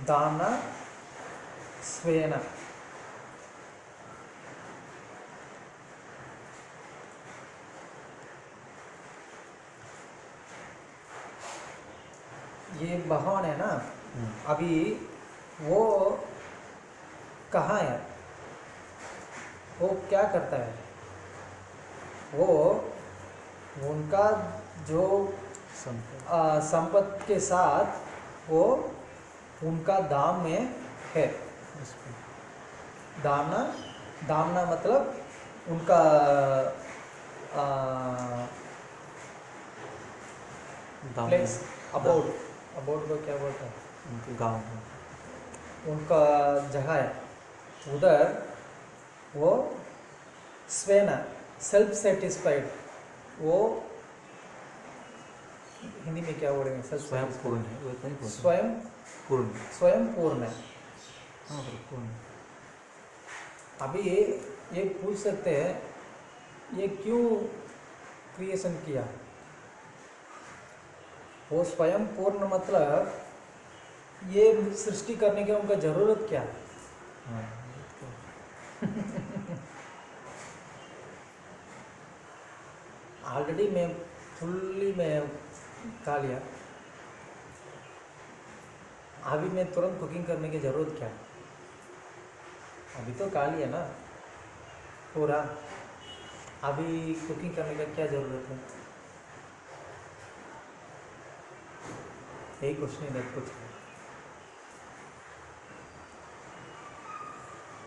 दान स्वेन, ये भगवान है ना, अभी वो कहाँ है? वो क्या करता है? वो उनका जो संपत्ति के साथ वो उनका दाम में है। दामना, दामना मतलब उनका प्लेस, अबाउट, अबाउट को क्या बोलते हैं? उनके गाँव, उनका जगह है उधर। वो स्वेना, सेल्फ सेटिस्फाइड, वो हिंदी में क्या बोलेंगे? स्वयं पूर्ण है, वो नहीं बोलते। स्वयं पूर्ण, स्वयं पूर्ण है। हाँ पूर्ण। अभी ये पूछ सकते हैं, ये क्यों क्रिएशन किया? वो स्वयं पूर्ण मतलब ये सृष्टि करने की उनका जरूरत क्या? हाँ, ऑलरेडी मैं फुल्ली मैं खा लिया, अभी मैं तुरंत कुकिंग करने की ज़रूरत क्या? अभी तो खा लिया ना पूरा, अभी कुकिंग करने का क्या ज़रूरत है? यही क्वेश्चन इधर कुछ है।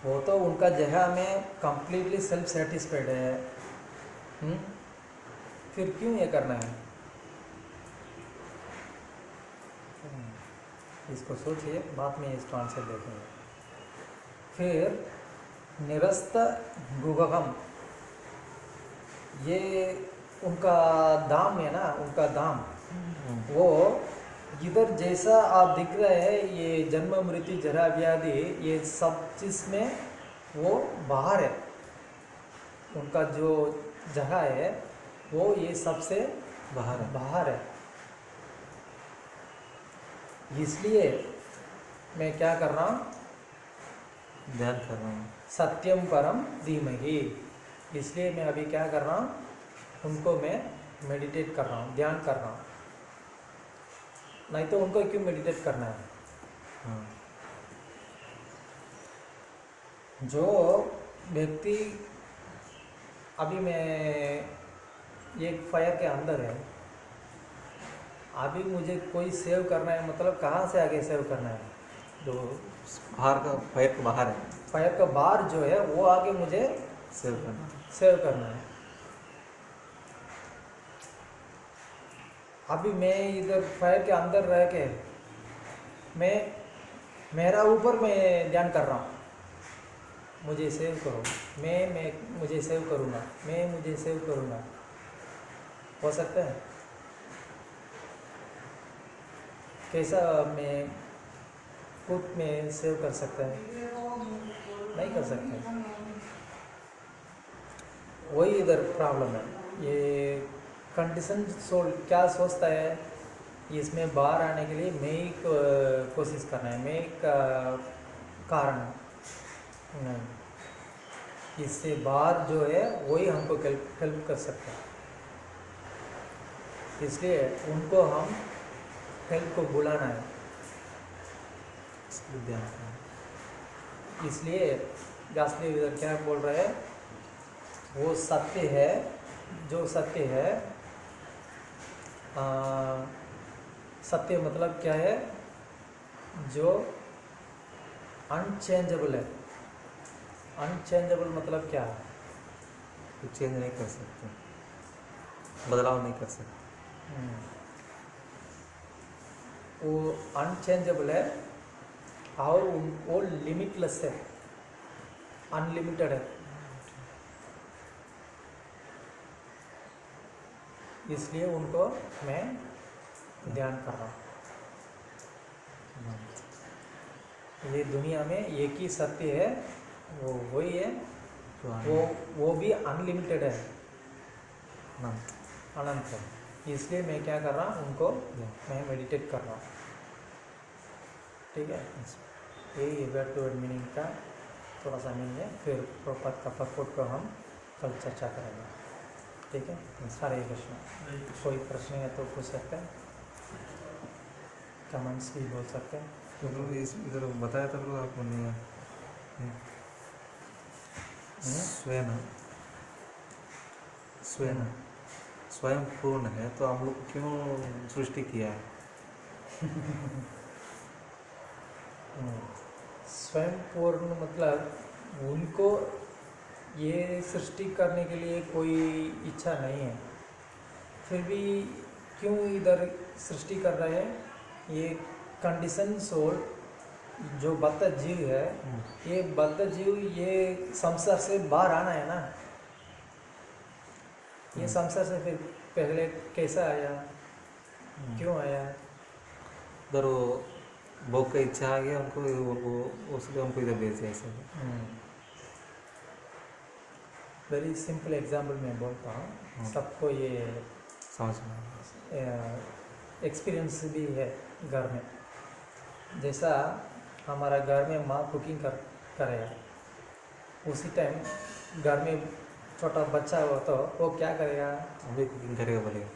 वो तो उनका जगह में कंप्लीटली सेल्फ सेटिस्फाइड है। फिर क्यों ये करना है? इसको सोचिए, बाद में इसको आंसर देखेंगे। फिर निरस्त गुगम, ये उनका दाम है ना, उनका दाम वो इधर जैसा आप दिख रहे हैं, ये जन्म मृत्यु जरा व्याधि ये सब चीज़ में वो बाहर है। उनका जो जगह है वो ये सबसे बाहर है। इसलिए मैं क्या कर रहा हूँ? ध्यान कर रहा हूँ। सत्यम परम धीमहि। इसलिए मैं अभी क्या कर रहा हूँ? उनको मैं मेडिटेट कर रहा हूँ, ध्यान कर रहा हूँ। नहीं तो उनको क्यों मेडिटेट करना है? हाँ, जो व्यक्ति अभी मैं एक फायर के अंदर है, अभी मुझे कोई सेव करना है, मतलब कहाँ से आगे सेव करना है? जो बाहर का फायर के बाहर है, फायर का बार जो है वो आगे मुझे सेव करना। सेव करना है। अभी मैं इधर फायर के अंदर रह के मैं मेरा ऊपर मैं ध्यान कर रहा हूँ, मुझे सेव करो, मैं मुझे सेव करूँगा, मैं मुझे सेव करूँगा। हो सकता है? कैसा मैं खुद में सेव कर सकता है? नहीं कर सकते। वही इधर प्रॉब्लम है। ये कंडीशन सोल क्या सोचता है, इसमें बाहर आने के लिए मैं ही कोशिश करना है, मैं एक कारण नहीं, इससे बाहर जो है वही हमको हेल्प कर सकता है। इसलिए उनको हम हेल्प को बुलाना है। इसलिए ध्यान कर रहा हूँ। इसलिए जासली इधर क्या बोल रहे हैं? वो सत्य है, जो सत्य है, सत्य मतलब क्या है? जो अनचेंजेबल है। अनचेंजेबल मतलब क्या है? कुछ चेंज नहीं कर सकते, बदलाव नहीं कर सकते। वो अनचेंजेबल है और वो लिमिटलेस है, अनलिमिटेड है। इसलिए उनको मैं ध्यान कर रहा हूँ। ये दुनिया में एक ही सत्य है, वो वही है, वो भी अनलिमिटेड है, अनंत है। इसलिए मैं क्या कर रहा हूँ? उनको मैं मेडिटेट कर रहा हूँ। ठीक है, यही वर्ड टू वर्ड मीनिंग का थोड़ा सा मीनिंग है। फिर प्रपद का पकड़ को हम कल चर्चा करेंगे। ठीक है, हरे कृष्ण। कोई प्रश्न है तो पूछ सकते हैं, कमेंट्स भी बोल सकते हैं। तो इस इधर बताया था प्रभु आपने स्वयं स्वयं स्वयं पूर्ण है, तो हम लोग क्यों सृष्टि किया है? स्वयं पूर्ण मतलब उनको ये सृष्टि करने के लिए कोई इच्छा नहीं है, फिर भी क्यों इधर सृष्टि कर रहे हैं? ये कंडीशन सोल जो बद्ध जीव है, ये बद्ध जीव ये संसार से बाहर आना है ना। ये संसार से फिर पहले कैसा आया, क्यों आया? उधर वो भोग का इच्छा आ गया उनको, वो उसलिए हमको इधर भेज दिया ऐसे। वेरी सिंपल एग्जाम्पल मैं बोलता हूँ, सबको ये समझ में एक्सपीरियंस भी है घर में। जैसा हमारा घर में माँ कुकिंग करेगा। उसी टाइम घर में छोटा बच्चा हो तो वो क्या करेगा, अभी कुकिंग करेगा बोलेगा।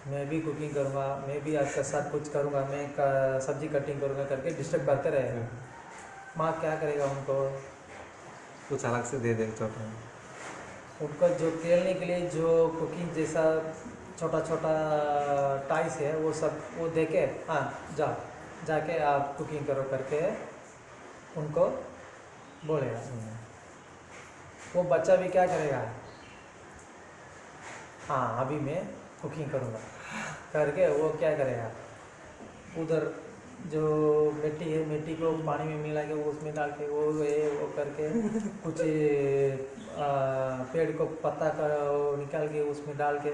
मैं भी कुकिंग करूँगा, मैं भी आपके साथ कुछ करूँगा, मैं सब्जी कटिंग करूँगा करके डिस्टर्ब करते रहेगा। माँ क्या करेगा, उनको कुछ अलग से दे देगा छोटा। उनको जो खेलने के लिए जो कुकिंग जैसा छोटा छोटा टॉयस है वो सब वो दे के, हाँ जाके आप कुकिंग करो करके उनको बोलेगा। वो बच्चा भी क्या करेगा, हाँ अभी मैं कुकिंग करूँगा करके वो क्या करेगा, उधर जो मिट्टी है मिट्टी को पानी में मिला के वो उसमें डाल के वो करके कुछ पेड़ को पत्ता का वो निकाल के उसमें डाल के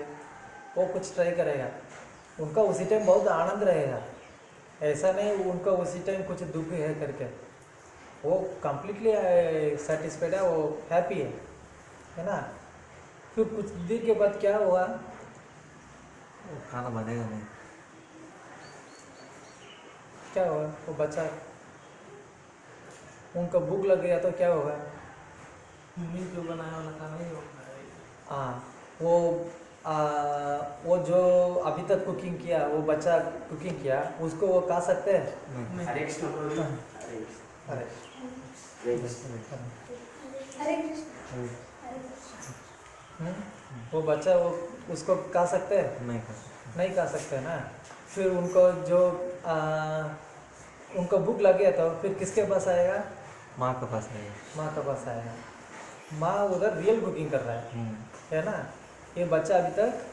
वो कुछ ट्राई करेगा। उनका उसी टाइम बहुत आनंद रहेगा, ऐसा नहीं उनका उसी टाइम कुछ दुख है करके, वो कम्प्लीटली सेटिस्फाइड है, वो हैप्पी है ना। फिर कुछ देर के बाद क्या हुआ, वो खाना बनेगा नहीं। क्या हुआ, वो बच्चा उनका भूख लग गया तो क्या होगा, मम्मी जो बनाया वाला खाना ही होता है। हाँ वो जो अभी तक कुकिंग किया वो बच्चा कुकिंग किया उसको वो खा सकते हैं। नहीं। अरे वो बच्चा वो उसको खा सकते हैं, नहीं कर सकते। नहीं खा सकते ना। फिर उनको जो उनको भूख लगे तो फिर किसके पास आएगा, माँ के पास आएगा। माँ के पास आएगा। माँ उधर रियल कुकिंग कर रहा है ना। ये बच्चा अभी तक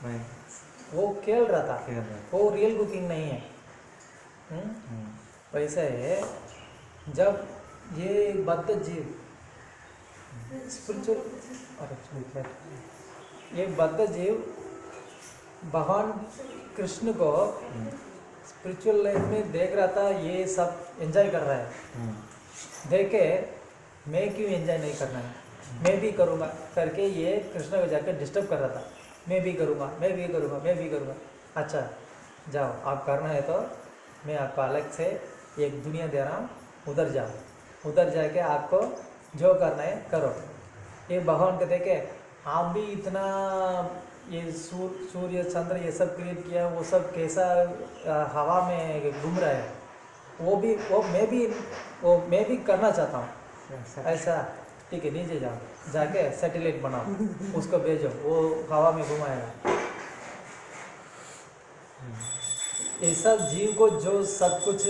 नहीं वो खेल रहा था, खेल रहा है। वो रियल कुकिंग नहीं है। वैसे है जब ये बद्ध जीव स्पिरिचुअल, ये बद्ध जीव भगवान कृष्ण को स्पिरिचुअल लाइफ में देख रहा था, ये सब एंजॉय कर रहा है, देखे मैं क्यों एंजॉय नहीं करना है, मैं भी करूँगा करके ये कृष्ण को जाकर डिस्टर्ब कर रहा था, मैं भी करूँगा, मैं भी करूँगा, मैं भी करूँगा। अच्छा जाओ, आप करना है तो मैं आपको अलग से एक दुनिया दे रहा हूँ, उधर जाओ, उधर जाके आपको जो करना है करो। ये भगवान को देखे आप भी इतना ये सूर्य चंद्र ये सब क्रिएट किया, वो सब कैसा हवा में घूम रहा है, वो मैं भी करना चाहता हूँ ऐसा। ठीक है नीचे जाओ, जाके सैटेलाइट बनाओ, उसको भेजो, वो हवा में घुमाएगा। ऐसा जीव को जो सब कुछ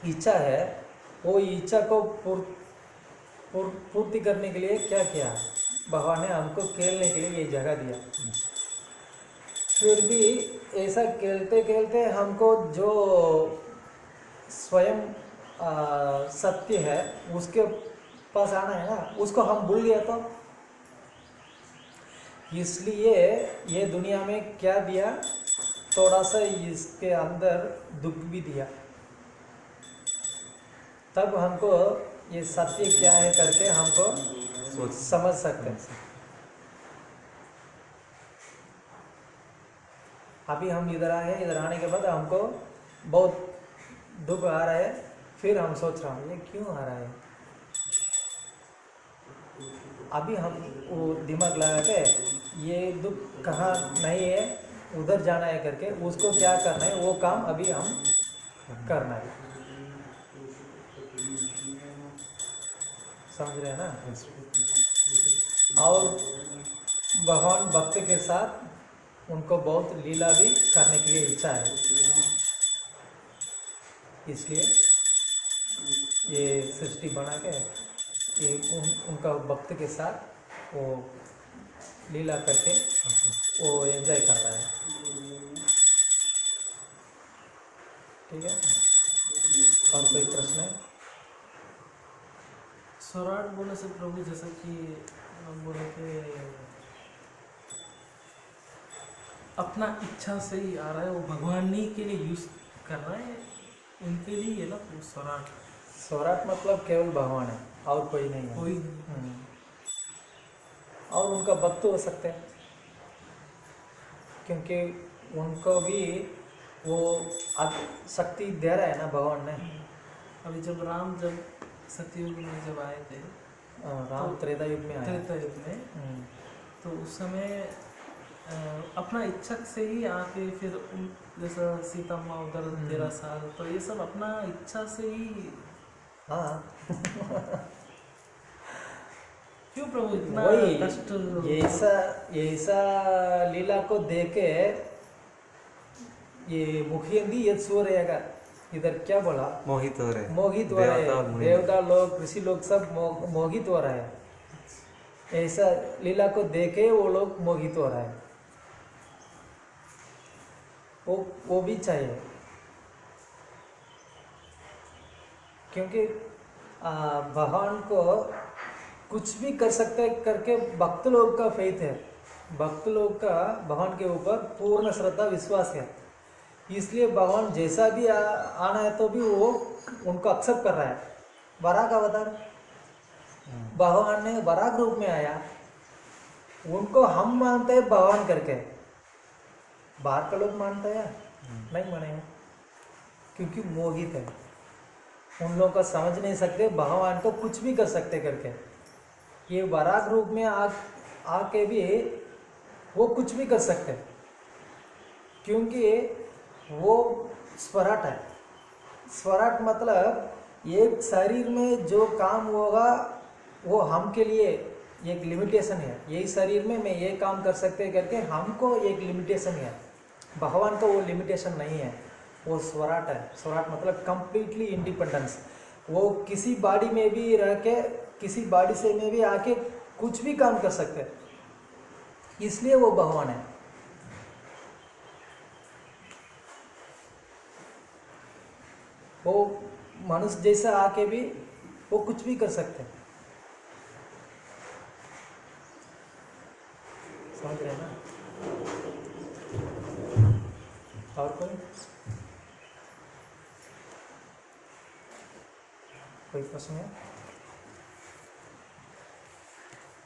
इच्छा है, वो इच्छा को पूर्ति करने के लिए क्या किया, भगवान ने हमको खेलने के लिए ये जगह दिया। फिर भी ऐसा खेलते खेलते हमको जो स्वयं सत्य है उसके पास आना है ना, उसको हम भूल गया तो इसलिए ये दुनिया में क्या दिया, थोड़ा सा इसके अंदर दुख भी दिया, तब हमको ये सत्य क्या है करके हमको समझ सकते हैं। अभी हम इधर आए हैं, इधर आने के बाद हमको बहुत दुख आ रहा है, फिर हम सोच रहे हैं ये क्यों आ रहा है। अभी हम वो दिमाग लगा के ये दुख कहाँ नहीं है, उधर जाना है करके उसको क्या करना है वो काम अभी हम करना है। समझ रहे हैं ना। और भगवान भक्त के साथ उनको बहुत लीला भी करने के लिए इच्छा है, इसलिए ये सृष्टि बना के ये उनका भक्त के साथ वो लीला करके वो एंजॉय कर रहा है। ठीक है, और कोई प्रश्न है? स्वराट बोलने से प्रभु जैसा कि हम बोले कि अपना इच्छा से ही आ रहा है, वो भगवान ही के लिए यूज कर रहा है, उनके लिए है ना वो स्वराट। स्वराट मतलब केवल भगवान है और कोई नहीं है। कोई नहीं। और उनका भक्त हो सकते हैं, क्योंकि उनको भी वो शक्ति दे रहा है ना भगवान ने, अभी जब सतयुग में जब आए थे, राम त्रेता युग में आया। त्रेता युग में, हम्म, तो उस समय अपना इच्छक से ही आके फिर जैसा सीता माँ उधर 13 साल, तो ये सब अपना इच्छा से ही। हाँ क्यों प्रभु इतना वही कष्ट? ऐसा ऐसा लीला को देखे ये मुखियंदी ये सो रहेगा। इधर क्या बोला? मोहित हो रहे, मोहित हो रहे देवता और हैं, मुनि। देवता लोग ऋषि लोग सब मोहित हो रहे हैं। ऐसा लीला को देखे वो लोग मोहित हो रहे हैं। वो भी चाहिए, क्योंकि भगवान को कुछ भी कर सकते करके भक्त लोग का फेथ है, भक्त लोग का भगवान के ऊपर पूर्ण श्रद्धा विश्वास है। इसलिए भगवान जैसा भी आना है तो भी वो उनको एक्सेप्ट कर रहा है। वराग अवतार भगवान ने वराग रूप में आया, उनको हम मानते हैं भगवान करके, बाहर का लोग मानते हैं नहीं मानेंगे, क्योंकि मोहित है। उन लोगों का समझ नहीं सकते भगवान को कुछ भी कर सकते करके। ये वराग रूप में आके भी वो कुछ भी कर सकते, क्योंकि वो स्वराट है। स्वराट मतलब एक शरीर में जो काम होगा वो हम के लिए एक लिमिटेशन है। यही शरीर में मैं ये काम कर सकते करके हमको एक लिमिटेशन है। भगवान को वो लिमिटेशन नहीं है, वो स्वराट है। स्वराट मतलब कंप्लीटली इंडिपेंडेंस। वो किसी बॉडी में भी रह के, किसी बॉडी से में भी आके कुछ भी काम कर सकते हैं, इसलिए वो भगवान है। वो मनुष्य जैसा आके भी वो कुछ भी कर सकते हैं। समझ रहे हैं ना? और कोई प्रश्न है?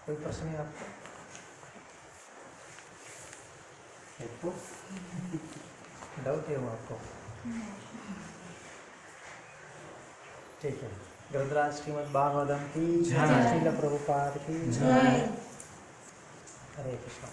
कोई प्रश्न है आपको? डाउट है वो आपको? ठीक है। ग्रंथराज श्रीमद् भागवतम की जय, श्रील प्रभुपाद की जय। हरे कृष्ण।